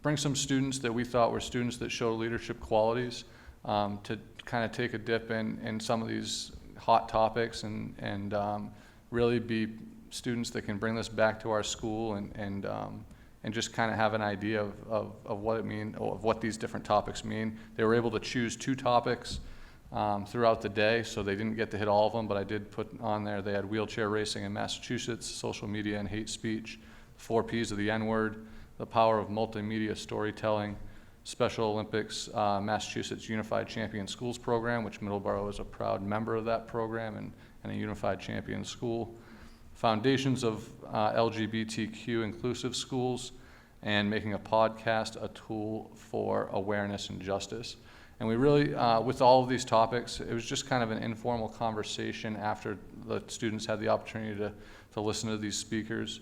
bring some students that we thought were students that showed leadership qualities, to kind of take a dip in some of these hot topics and really be students that can bring this back to our school and just kind of have an idea of what it means, of what these different topics mean. They were able to choose 2 topics throughout the day, so they didn't get to hit all of them, but I did put on there, they had wheelchair racing in Massachusetts, social media and hate speech, 4 Ps of the N-word, the power of multimedia storytelling, Special Olympics Massachusetts Unified Champion Schools Program, which Middleborough is a proud member of that program and a Unified Champion School, foundations of LGBTQ inclusive schools, and making a podcast a tool for awareness and justice. And we really, with all of these topics, it was just kind of an informal conversation after the students had the opportunity to listen to these speakers,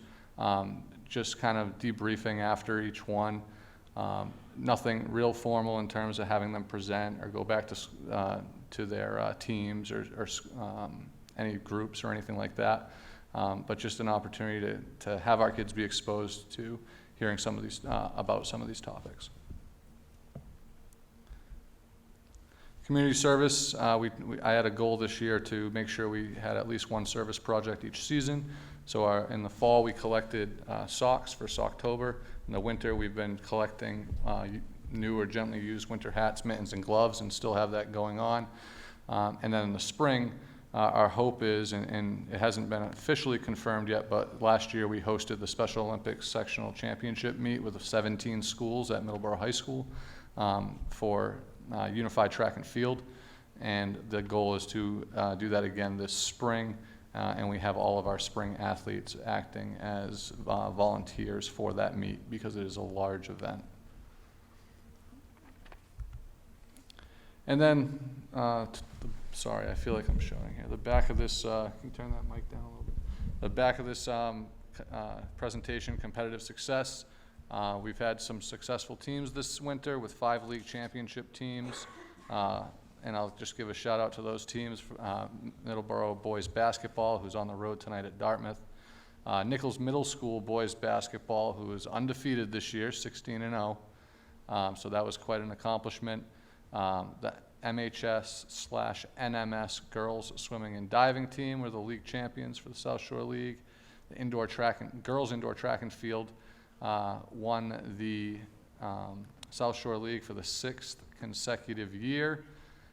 just kind of debriefing after each one. Nothing real formal in terms of having them present or go back to their teams or any groups or anything like that. But just an opportunity to have our kids be exposed to hearing some of these, about some of these topics. Community service, I had a goal this year to make sure we had at least 1 service project each season. So in the fall, we collected socks for Socktober. In the winter, we've been collecting new or gently used winter hats, mittens, and gloves, and still have that going on. And then in the spring, our hope is, and it hasn't been officially confirmed yet, but last year we hosted the Special Olympics Sectional Championship meet with 17 schools at Middleborough High School for unified track and field. And the goal is to do that again this spring. And we have all of our spring athletes acting as volunteers for that meet because it is a large event. And then, sorry, I feel like I'm showing here. The back of this, can you turn that mic down a little bit? The back of this presentation, competitive success. We've had some successful teams this winter with 5 league championship teams. And I'll just give a shout out to those teams, Middleborough boys basketball, who's on the road tonight at Dartmouth. Nichols Middle School boys basketball, who is undefeated this year, 16-0. So that was quite an accomplishment. The MHS/NMS girls swimming and diving team were the league champions for the South Shore League. The girls indoor track and field won the South Shore League for the 6th consecutive year.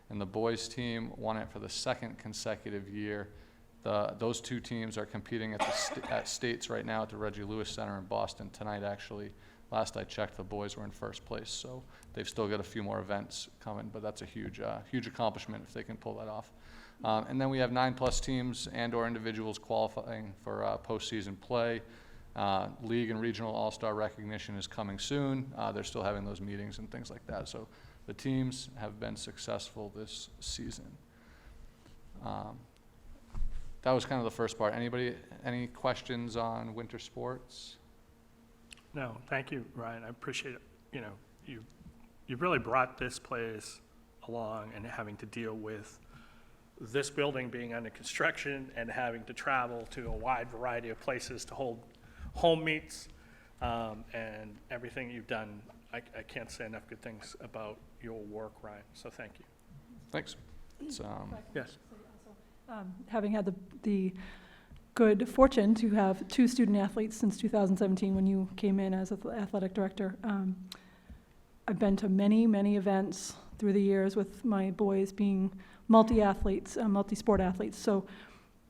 And the boys team won it for the 2nd consecutive year. Those 2 teams are competing at states right now at the Reggie Lewis Center in Boston tonight, actually. Last I checked, the boys were in 1st place, so they've still got a few more events coming, but that's a huge accomplishment if they can pull that off. And then we have 9+ teams and or individuals qualifying for postseason play. League and regional all-star recognition is coming soon. They're still having those meetings and things like that. So the teams have been successful this season. That was kind of the first part. Anybody, any questions on winter sports? No, thank you, Ryan. I appreciate it. You know, you've really brought this place along and having to deal with this building being under construction and having to travel to a wide variety of places to hold home meets, and everything you've done. I can't say enough good things about your work, Ryan, so thank you. Thanks. It's, Yes. Having had the good fortune to have 2 student athletes since 2017 when you came in as athletic director, I've been to many, many events through the years with my boys being multi-athletes, multi-sport athletes. So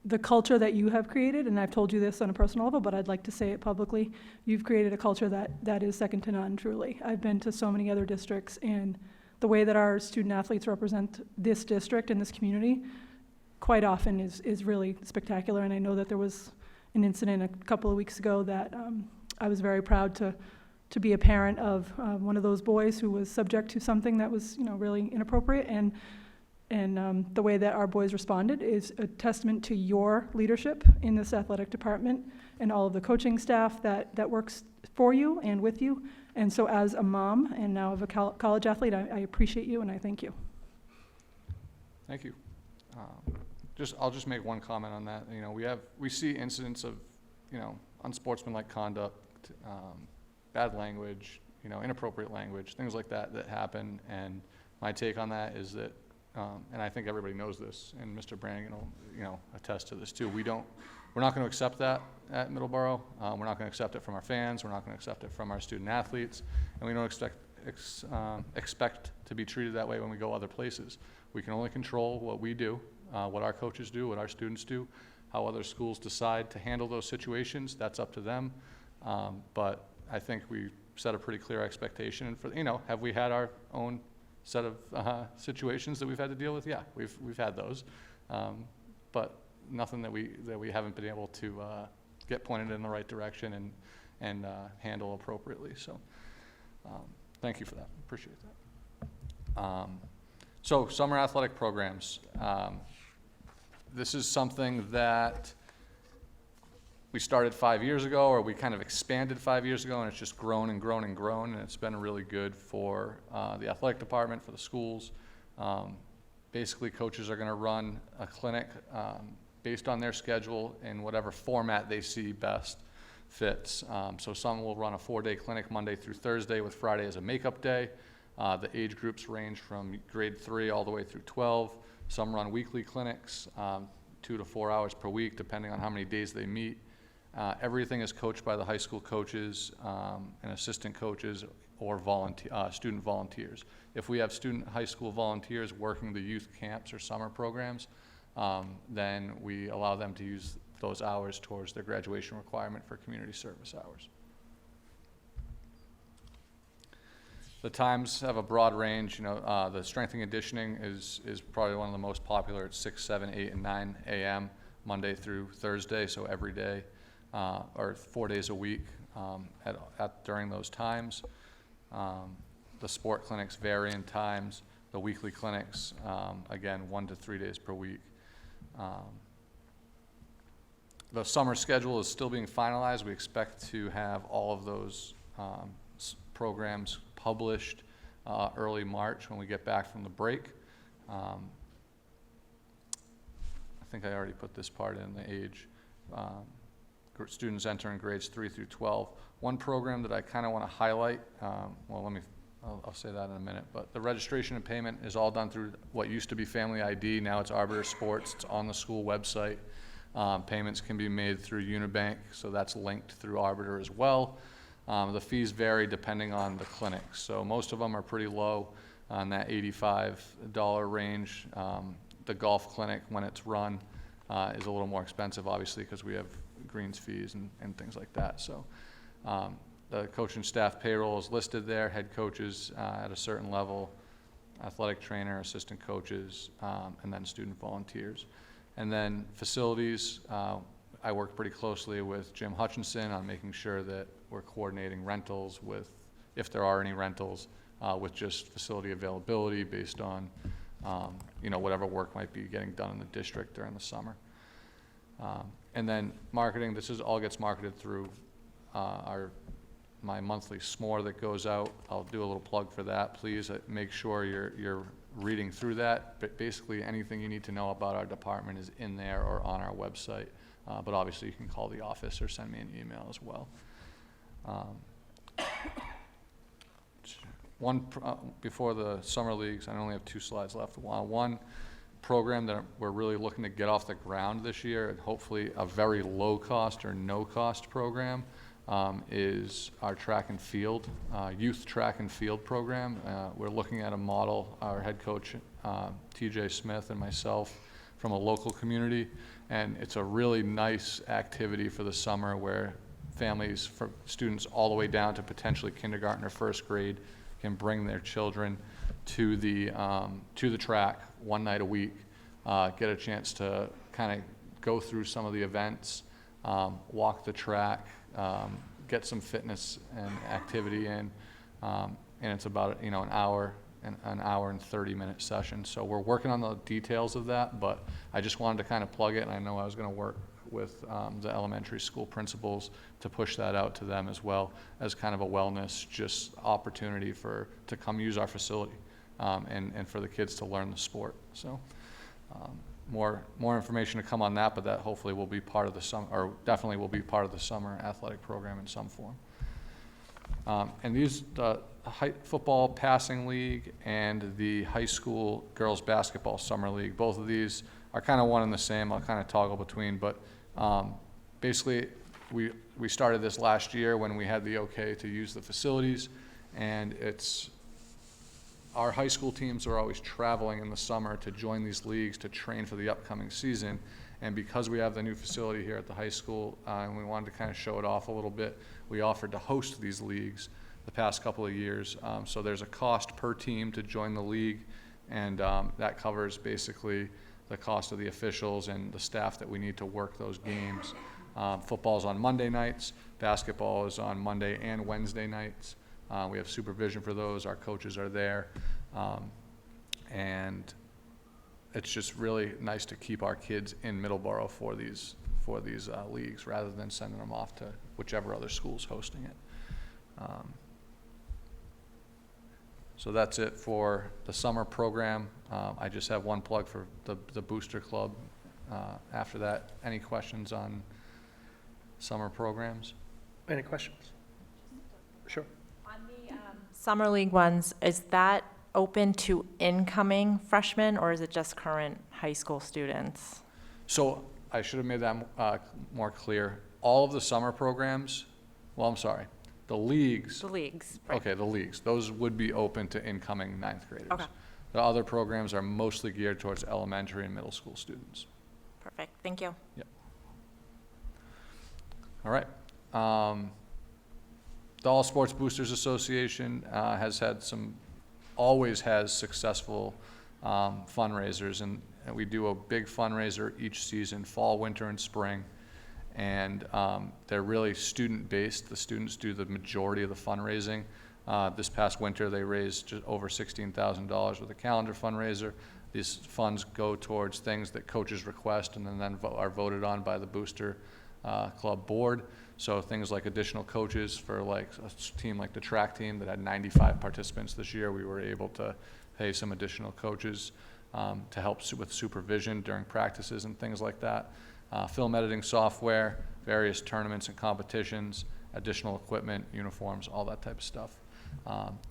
the culture that you have created, and I've told you this on a personal level, but I'd like to say it publicly, you've created a culture that is second to none, truly. I've been to so many other districts, and the way that our student athletes represent this district and this community quite often is really spectacular. And I know that there was an incident a couple of weeks ago that I was very proud to be a parent of one of those boys who was subject to something that was, really inappropriate. And the way that our boys responded is a testament to your leadership in this athletic department and all of the coaching staff that works for you and with you. And so as a mom and now of a college athlete, I appreciate you and I thank you. Thank you. I'll just make one comment on that. We see incidents of, unsportsmanlike conduct, bad language, inappropriate language, things like that happen. And my take on that is that, and I think everybody knows this, and Mr. Brannigan will, attest to this too. We're not going to accept that at Middleborough. We're not going to accept it from our fans. We're not going to accept it from our student athletes, and we don't expect to be treated that way when we go other places. We can only control what we do, what our coaches do, what our students do. How other schools decide to handle those situations, that's up to them. But I think we set a pretty clear expectation. And for have we had our own set of situations that we've had to deal with? Yeah, we've had those, but nothing that we haven't been able to get pointed in the right direction and handle appropriately. So thank you for that. Appreciate that. So summer athletic programs. This is something that we started 5 years ago, or we kind of expanded 5 years ago, and it's just grown and grown and grown, and it's been really good for the athletic department, for the schools. Basically, coaches are going to run a clinic based on their schedule in whatever format they see best fits. So some will run a 4-day clinic Monday through Thursday with Friday as a makeup day. The age groups range from grade 3 all the way through 12. Some run weekly clinics, 2 to 4 hours per week, depending on how many days they meet. Everything is coached by the high school coaches and assistant coaches or student volunteers. If we have student high school volunteers working the youth camps or summer programs, then we allow them to use those hours towards their graduation requirement for community service hours. The times have a broad range. The strength and conditioning is probably one of the most popular. It's 6, 7, 8, and 9 a.m. Monday through Thursday, so every day, or 4 days a week during those times. The sport clinics vary in times. The weekly clinics, again, 1 to 3 days per week. The summer schedule is still being finalized. We expect to have all of those programs published early March when we get back from the break. I think I already put this part in, the age. Students entering grades 3 through 12. One program that I kind of want to highlight, I'll say that in a minute, but the registration and payment is all done through what used to be Family ID. Now it's Arbiter Sports. It's on the school website. Payments can be made through Unibank, so that's linked through Arbiter as well. The fees vary depending on the clinic. So most of them are pretty low on that $85 range. The golf clinic, when it's run, is a little more expensive, obviously, because we have greens fees and things like that. So the coaching staff payroll is listed there, head coaches at a certain level, athletic trainer, assistant coaches, and then student volunteers. And then facilities, I work pretty closely with Jim Hutchinson on making sure that we're coordinating rentals with, if there are any rentals, with just facility availability based on, whatever work might be getting done in the district during the summer. And then marketing, all gets marketed through my monthly SMORE that goes out. I'll do a little plug for that. Please make sure you're reading through that. But basically anything you need to know about our department is in there or on our website. But obviously you can call the office or send me an email as well. Before the summer leagues, I only have 2 slides left. One program that we're really looking to get off the ground this year, and hopefully a very low cost or no cost program, is our track and field, youth track and field program. We're looking at a model. Our head coach, TJ Smith, and myself from a local community. And it's a really nice activity for the summer where families, for students all the way down to potentially kindergarten or first grade, can bring their children to the track one night a week, get a chance to kind of go through some of the events, walk the track, get some fitness and activity in, and it's about an hour and 30-minute session. So we're working on the details of that, but I just wanted to kind of plug it, and I know I was going to work with the elementary school principals to push that out to them as well as kind of a wellness just opportunity to come use our facility, and for the kids to learn the sport. So more information to come on that, but that hopefully will be part of the summer, or definitely will be part of the summer athletic program in some form. And these, the football passing league and the high school girls basketball summer league, both of these are kind of one and the same. I'll kind of toggle between, but basically we started this last year when we had the okay to use the facilities, and our high school teams are always traveling in the summer to join these leagues to train for the upcoming season. And because we have the new facility here at the high school, and we wanted to kind of show it off a little bit, we offered to host these leagues the past couple of years. So there's a cost per team to join the league, and that covers basically the cost of the officials and the staff that we need to work those games. Football's on Monday nights, basketball is on Monday and Wednesday nights. We have supervision for those, our coaches are there, and it's just really nice to keep our kids in Middleborough for these leagues rather than sending them off to whichever other school's hosting it. So that's it for the summer program. I just have one plug for the Booster Club. After that, any questions on summer programs? Any questions? Sure. On the Summer League ones, is that open to incoming freshmen, or is it just current high school students? So I should have made that more clear. All of the summer programs, well, I'm sorry, the leagues. The leagues, right. Okay, the leagues. Those would be open to incoming ninth graders. Okay. The other programs are mostly geared towards elementary and middle school students. Perfect, thank you. All right. The All Sports Boosters Association always has successful fundraisers, and we do a big fundraiser each season, fall, winter, and spring. And they're really student-based. The students do the majority of the fundraising. This past winter, they raised just over $16,000 with a calendar fundraiser. These funds go towards things that coaches request and then are voted on by the Booster Club board. So things like additional coaches for like a team like the track team that had 95 participants this year. We were able to pay some additional coaches to help with supervision during practices and things like that. Film editing software, various tournaments and competitions, additional equipment, uniforms, all that type of stuff.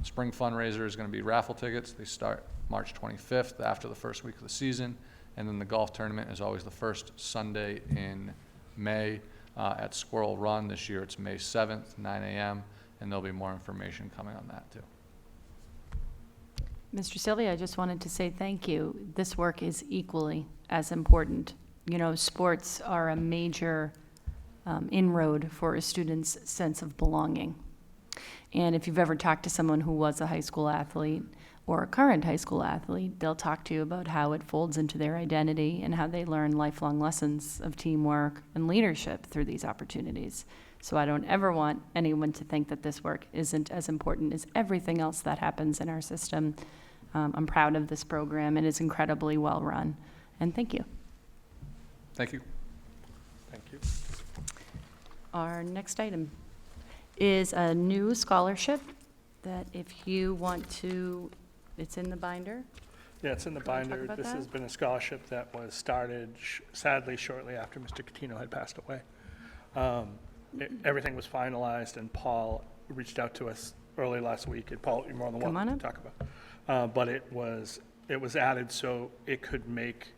Spring fundraiser is going to be raffle tickets. They start March 25th after the first week of the season. And then the golf tournament is always the first Sunday in May at Squirrel Run. This year it's May 7th, 9 a.m., and there'll be more information coming on that too. Mr. Sylvia, I just wanted to say thank you. This work is equally as important. You know, sports are a major inroad for a student's sense of belonging. And if you've ever talked to someone who was a high school athlete or a current high school athlete, they'll talk to you about how it folds into their identity and how they learn lifelong lessons of teamwork and leadership through these opportunities. So I don't ever want anyone to think that this work isn't as important as everything else that happens in our system. I'm proud of this program. It is incredibly well run. And thank you. Thank you. Thank you. Our next item is a new scholarship that if you want to, it's in the binder. Yeah, it's in the Can we talk binder. about This that? has been a scholarship that was started sadly shortly after Mr. Catino had passed away. Everything was finalized, and Paul reached out to us early last week. And Paul, you're more than Come on welcome to up. talk about. But it was added so it could make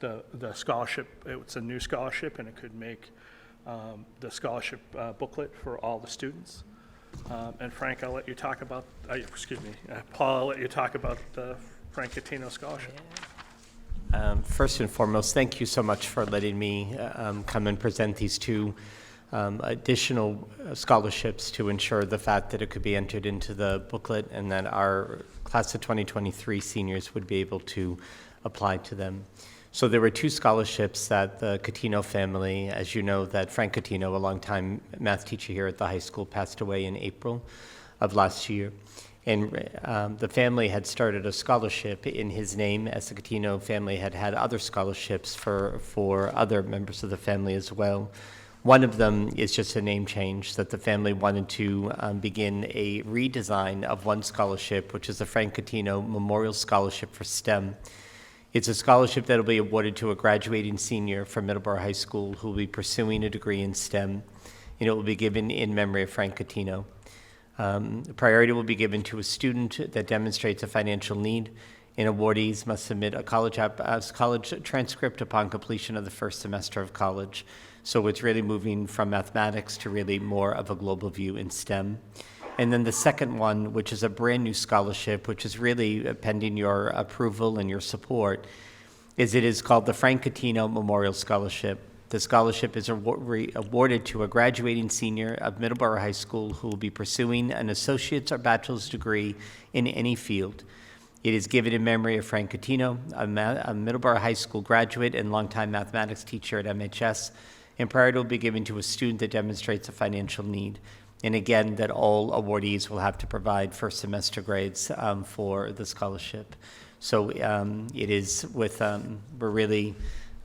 the scholarship. It's a new scholarship, and it could make the scholarship booklet for all the students. And Frank, I'll let you talk about. Paul, I'll let you talk about the Frank Catino scholarship. First and foremost, thank you so much for letting me come and present these two additional scholarships to ensure the fact that it could be entered into the booklet and that our class of 2023 seniors would be able to apply to them. So there were two scholarships that the Catino family, as you know, that Frank Catino, a longtime math teacher here at the high school, passed away in April of last year. And the family had started a scholarship in his name, as the Catino family had had other scholarships for other members of the family as well. One of them is just a name change, that the family wanted to begin a redesign of one scholarship, which is the Frank Catino Memorial Scholarship for STEM. It's a scholarship that will be awarded to a graduating senior from Middleborough High School who will be pursuing a degree in STEM, and it will be given in memory of Frank Catino. Priority will be given to a student that demonstrates a financial need, and awardees must submit a college transcript upon completion of the first semester of college. So it's really moving from mathematics to really more of a global view in STEM. And then the second one, which is a brand new scholarship, which is really pending your approval and your support, it is called the Frank Catino Memorial Scholarship. The scholarship is awarded to a graduating senior of Middleborough High School who will be pursuing an associate's or bachelor's degree in any field. It is given in memory of Frank Catino, a Middleborough High School graduate and longtime mathematics teacher at MHS, and priority will be given to a student that demonstrates a financial need. And again, that all awardees will have to provide first semester grades for the scholarship. So it is with, we're really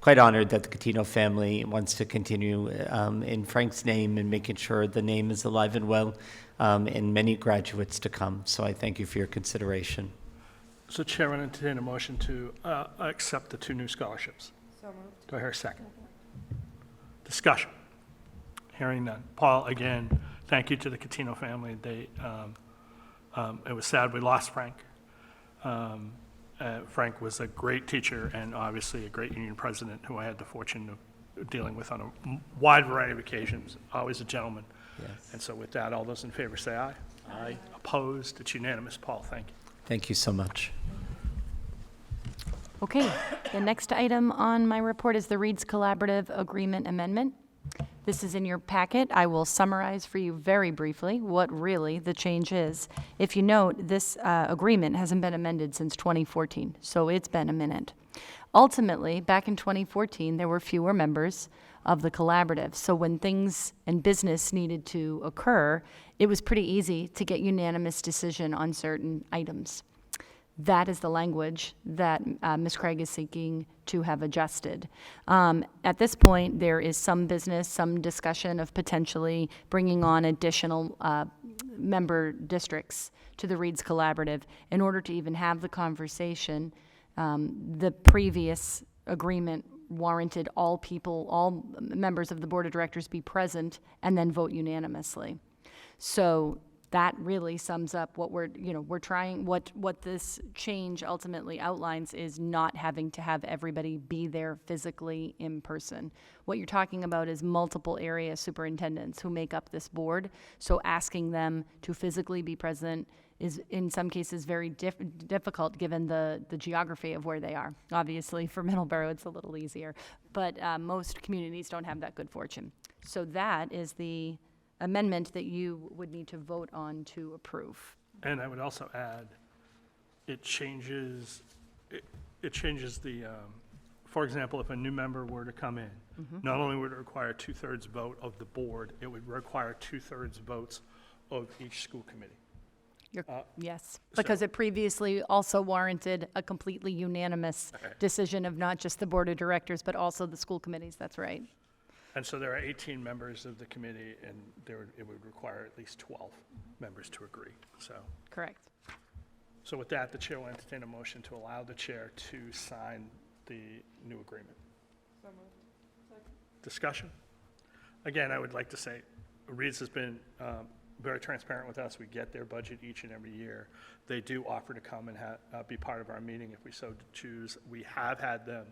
quite honored that the Catino family wants to continue in Frank's name and making sure the name is alive and well, and many graduates to come. So I thank you for your consideration. So Chair, I entertain a motion to accept the two new scholarships. So moved. Do I hear a second? Discussion. Hearing none. Paul, again, thank you to the Catino family. They, it was sad we lost Frank. Frank was a great teacher and obviously a great union president who I had the fortune of dealing with on a wide variety of occasions, always a gentleman. Yes. And so with that, all those in favor say aye. Aye. Opposed? It's unanimous. Paul, thank you. Thank you so much. Okay, the next item on my report is the Reed's Collaborative Agreement Amendment. This is in your packet. I will summarize for you very briefly what really the change is. If you note, this agreement hasn't been amended since 2014, so it's been a minute. Ultimately, back in 2014, there were fewer members of the collaborative, so when things and business needed to occur, it was pretty easy to get unanimous decision on certain items. That is the language that Ms. Craig is seeking to have adjusted. At this point, there is some business, some discussion of potentially bringing on additional member districts to the Reed's Collaborative. In order to even have the conversation, the previous agreement warranted all people, all members of the Board of Directors be present and then vote unanimously. So that really sums up what we're trying, what this change ultimately outlines is not having to have everybody be there physically in person. What you're talking about is multiple area superintendents who make up this board, so asking them to physically be present is in some cases very difficult given the geography of where they are. Obviously for Middleborough it's a little easier, but most communities don't have that good fortune. So that is the amendment that you would need to vote on to approve. And I would also add, it changes the, for example, if a new member were to come in, not only would it require a 2/3 vote of the board, it would require 2/3 votes of each school committee. Yes, because it previously also warranted a completely unanimous decision of not just the Board of Directors, but also the school committees, that's right. And so there are 18 members of the committee, and it would require at least 12 members to agree, so. Correct. So with that, the chair will entertain a motion to allow the chair to sign the new agreement. Discussion? Again, I would like to say, Reed's has been very transparent with us. We get their budget each and every year. They do offer to come and be part of our meeting if we so choose. We have had them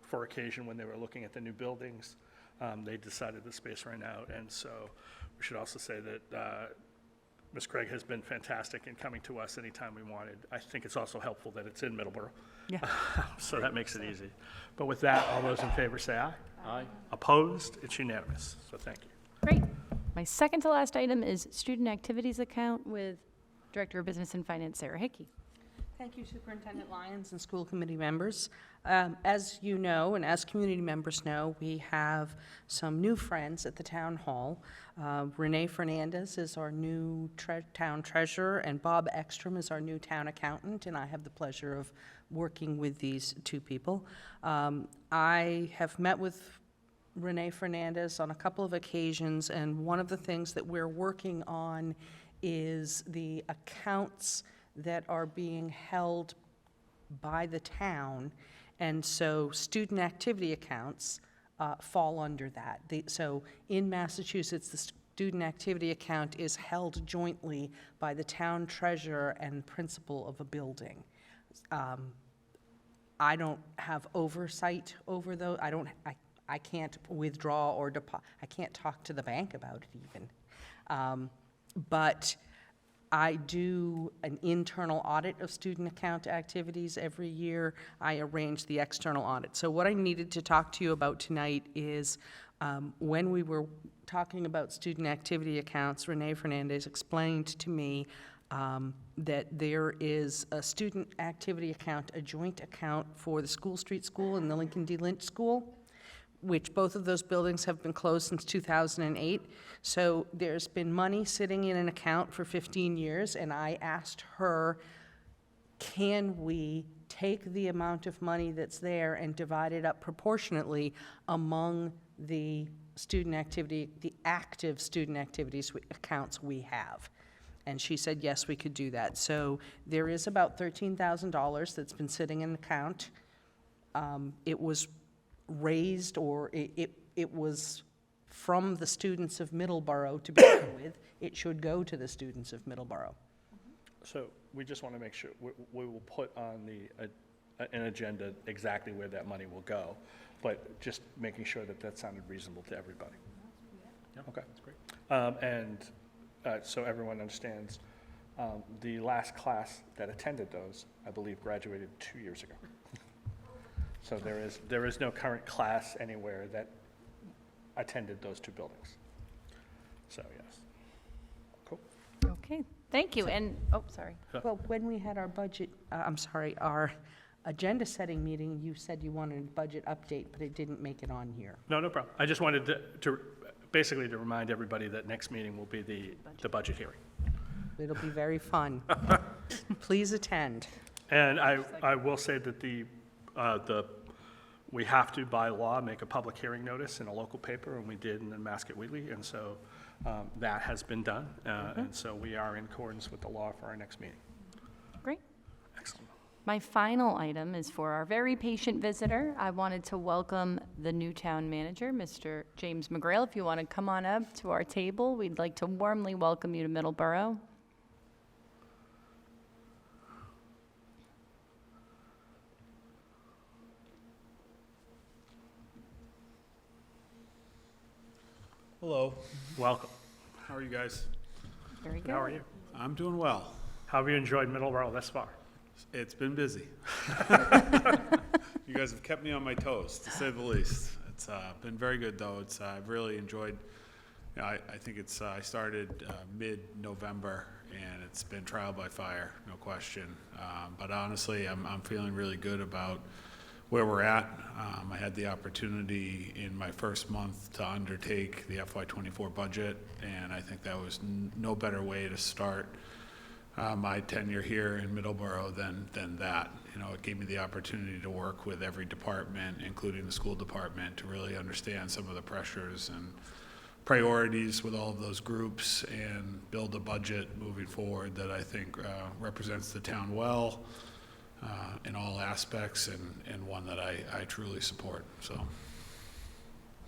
for occasion when they were looking at the new buildings. They decided the space ran out, and so we should also say that Ms. Craig has been fantastic in coming to us anytime we wanted. I think it's also helpful that it's in Middleborough. Yeah. So that makes it easy. But with that, all those in favor say aye. Aye. Opposed? It's unanimous. So thank you. Great. My second to last item is student activities account with Director of Business and Finance, Sarah Hickey. Thank you, Superintendent Lyons and school committee members. As you know, and as community members know, we have some new friends at the town hall. Renee Fernandez is our new town treasurer, and Bob Ekstrom is our new town accountant, and I have the pleasure of working with these two people. I have met with Renee Fernandez on a couple of occasions, and one of the things that we're working on is the accounts that are being held by the town, and so student activity accounts fall under that. So in Massachusetts, the student activity account is held jointly by the town treasurer and principal of a building. I don't have oversight over those. I can't withdraw or I can't talk to the bank about it even. But I do an internal audit of student account activities every year. I arrange the external audit. So what I needed to talk to you about tonight is when we were talking about student activity accounts, Renee Fernandez explained to me that there is a student activity account, a joint account for the School Street School and the Lincoln D. Lynch School, which both of those buildings have been closed since 2008. So there's been money sitting in an account for 15 years, and I asked her, can we take the amount of money that's there and divide it up proportionately among the student activity, the active student activities accounts we have? And she said, yes, we could do that. So there is about $13,000 that's been sitting in an account. It was raised, or it was from the students of Middleborough to begin with. It should go to the students of Middleborough. So we just want to make sure, we will put on an agenda exactly where that money will go, but just making sure that that sounded reasonable to everybody. Yeah, Okay. that's great. And so everyone understands, the last class that attended those, I believe, graduated 2 years ago. So there is no current class anywhere that attended those two buildings. So, yes. Cool. Okay, thank you, and, oh, sorry. Well, when we had our budget, our agenda-setting meeting, you said you wanted a budget update, but it didn't make it on here. No problem. I just wanted to basically to remind everybody that next meeting will be the budget hearing. It'll be very fun. Please attend. And I will say that we have to, by law, make a public hearing notice in a local paper, and we did in the Mascot Wheatley, and so that has been done, and so we are in accordance with the law for our next meeting. Great. Excellent. My final item is for our very patient visitor. I wanted to welcome the new town manager, Mr. James McGrail. If you want to come on up to our table, we'd like to warmly welcome you to Middleborough. Hello, Welcome. how are you guys? Very good. How are you? I'm doing well. How have you enjoyed Middleborough thus far? It's been busy. You guys have kept me on my toes, to say the least. It's been very good, though. I've really enjoyed, I think I started mid-November, and it's been trial by fire, no question. But honestly, I'm feeling really good about where we're at. I had the opportunity in my first month to undertake the FY24 budget, and I think that was no better way to start my tenure here in Middleborough than that. You know, it gave me the opportunity to work with every department, including the school department, to really understand some of the pressures and priorities with all of those groups and build a budget moving forward that I think represents the town well in all aspects, and one that I truly support, so.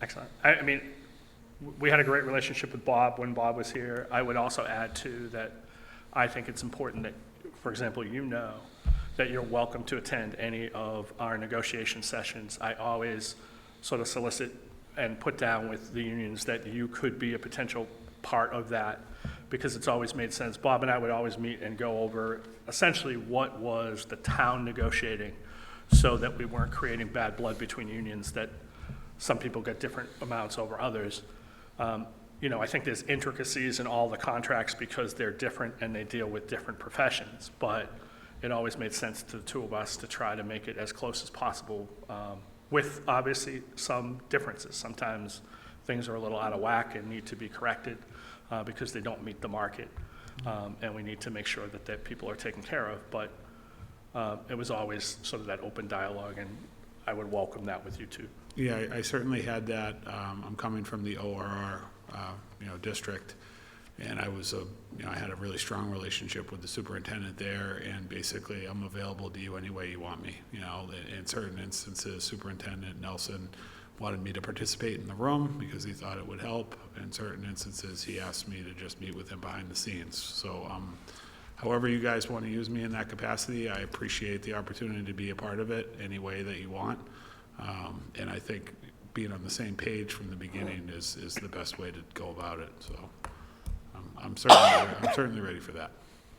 Excellent. I mean, we had a great relationship with Bob when Bob was here. I would also add, too, that I think it's important that, for example, you know that you're welcome to attend any of our negotiation sessions. I always sort of solicit and put down with the unions that you could be a potential part of that, because it's always made sense. Bob and I would always meet and go over essentially what was the town negotiating so that we weren't creating bad blood between unions, that some people get different amounts over others. You know, I think there's intricacies in all the contracts because they're different and they deal with different professions, but it always made sense to the two of us to try to make it as close as possible, with obviously some differences. Sometimes things are a little out of whack and need to be corrected because they don't meet the market, and we need to make sure that people are taken care of. But it was always sort of that open dialogue, and I would welcome that with you too. Yeah, I certainly had that. I'm coming from the ORR, district, and I was I had a really strong relationship with the superintendent there, and basically I'm available to you any way you want me. You know, in certain instances, Superintendent Nelson wanted me to participate in the room because he thought it would help. In certain instances, he asked me to just meet with him behind the scenes. So, however you guys want to use me in that capacity, I appreciate the opportunity to be a part of it any way that you want. And I think being on the same page from the beginning is the best way to go about it. So I'm certainly ready for that.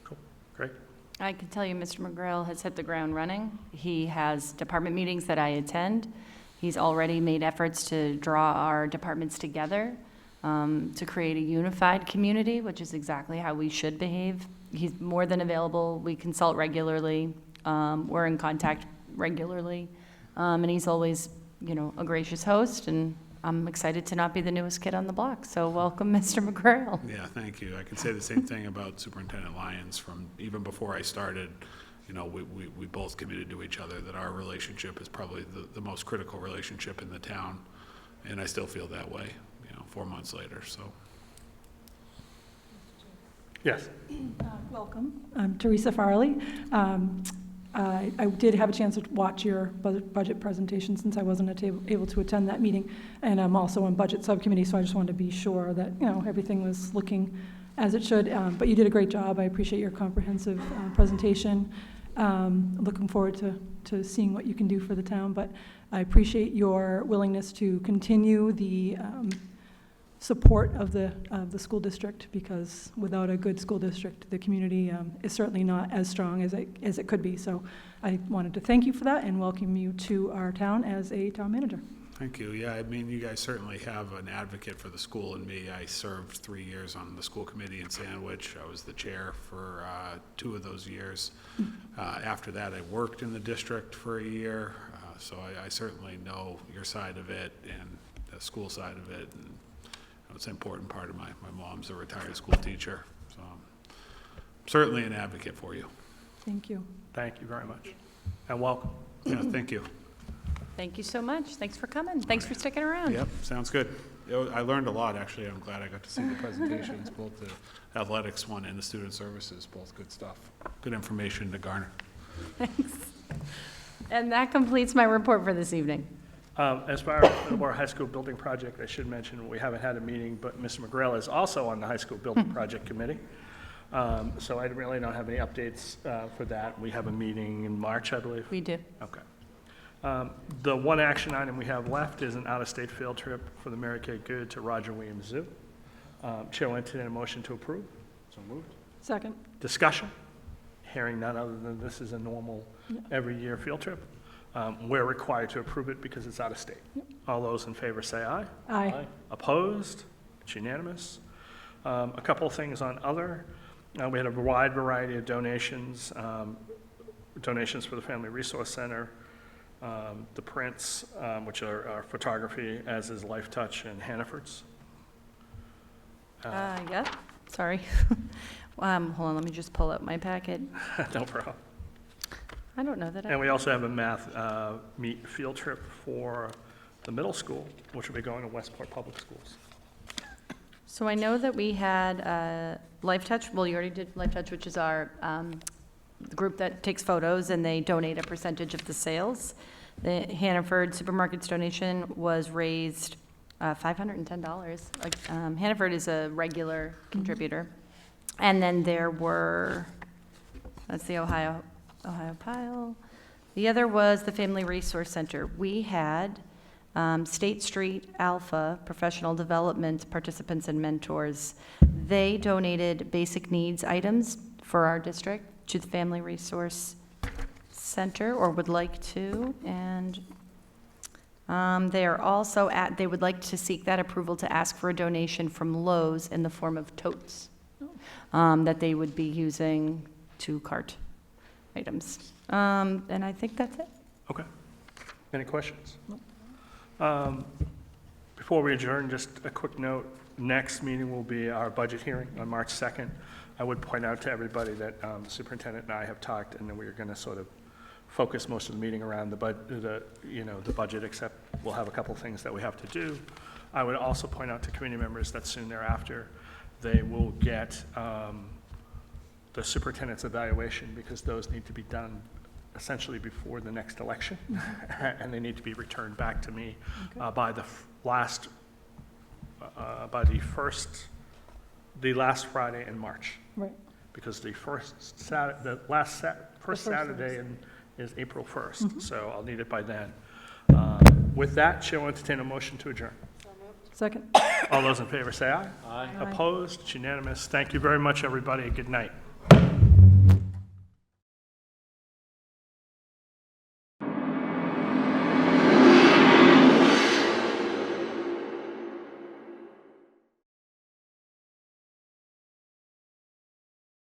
Cool, great. I can tell you Mr. McGrail has hit the ground running. He has department meetings that I attend. He's already made efforts to draw our departments together to create a unified community, which is exactly how we should behave. He's more than available. We consult regularly. We're in contact regularly. And he's always, a gracious host, and I'm excited to not be the newest kid on the block. So welcome, Mr. McGrail. Yeah, thank you. I can say the same thing about Superintendent Lyons from even before I started. We both committed to each other that our relationship is probably the most critical relationship in the town, and I still feel that way, 4 months later, so. Yes. Welcome. I'm Teresa Farley. I did have a chance to watch your budget presentation since I wasn't able to attend that meeting, and I'm also on budget subcommittee, so I just wanted to be sure that everything was looking as it should. But you did a great job. I appreciate your comprehensive presentation. Looking forward to seeing what you can do for the town. But I appreciate your willingness to continue the support of the school district, because without a good school district, the community is certainly not as strong as it could be. So I wanted to thank you for that and welcome you to our town as a town manager. Thank you. Yeah, I mean, you guys certainly have an advocate for the school in me. I served 3 years on the school committee in Sandwich. I was the chair for 2 of those years. After that, I worked in the district for a year. So I certainly know your side of it and the school side of it. And it's an important part of my mom's a retired school teacher. So I'm certainly an advocate for you. Thank you. Thank you very much. And welcome. Yeah, thank you. Thank you so much. Thanks for coming. Thanks for sticking around. Yep, sounds good. I learned a lot, actually. I'm glad I got to see the presentations, both the athletics one and the student services, both good stuff. Good information to garner. Thanks. And that completes my report for this evening. As far as our high school building project, I should mention, we haven't had a meeting, but Mr. McGrail is also on the high school building project committee. So I really don't have any updates for that. We have a meeting in March, I believe. We do. Okay. The one action item we have left is an out-of-state field trip for the Mary Kay Good to Roger Williams Zoo. Chair will entertain a motion to approve. So moved. Second. Discussion? Hearing none other than this is a normal every year field trip. We're required to approve it because it's out of state. All those in favor say aye. Aye. Opposed? It's unanimous. A couple of things on other. We had a wide variety of donations. Donations for the Family Resource Center, the prints, which are photography, as is Life Touch and Hannaford's. Yeah, sorry. Hold on, let me just pull up my packet. No problem. I don't know that And we also have a math meet field trip for the middle school, which will be going to Westport Public Schools. So I know that we had Life Touch, well, you already did Life Touch, which is our group that takes photos and they donate a percentage of the sales. The Hannaford Supermarket's donation was raised $510. Hannaford is a regular contributor. And then there were, that's the Ohio Pile. The other was the Family Resource Center. We had State Street Alpha Professional Development Participants and Mentors. They donated basic needs items for our district to the Family Resource Center, or would like to, and they are also they would like to seek that approval to ask for a donation from Lowe's in the form of totes that they would be using to cart items. And I think that's it. Okay. Any questions? Before we adjourn, just a quick note. Next meeting will be our budget hearing on March 2nd. I would point out to everybody that the superintendent and I have talked, and then we're going to sort of focus most of the meeting around the budget, except we'll have a couple things that we have to do. I would also point out to community members that soon thereafter, they will get the superintendent's evaluation, because those need to be done essentially before the next election, and they need to be returned back to me by the last Friday in March. Right. Because the first Saturday is April 1st, so I'll need it by then. With that, Chair will entertain a motion to adjourn. Second. All those in favor say aye. Aye. Opposed? It's unanimous. Thank you very much, everybody. Good night.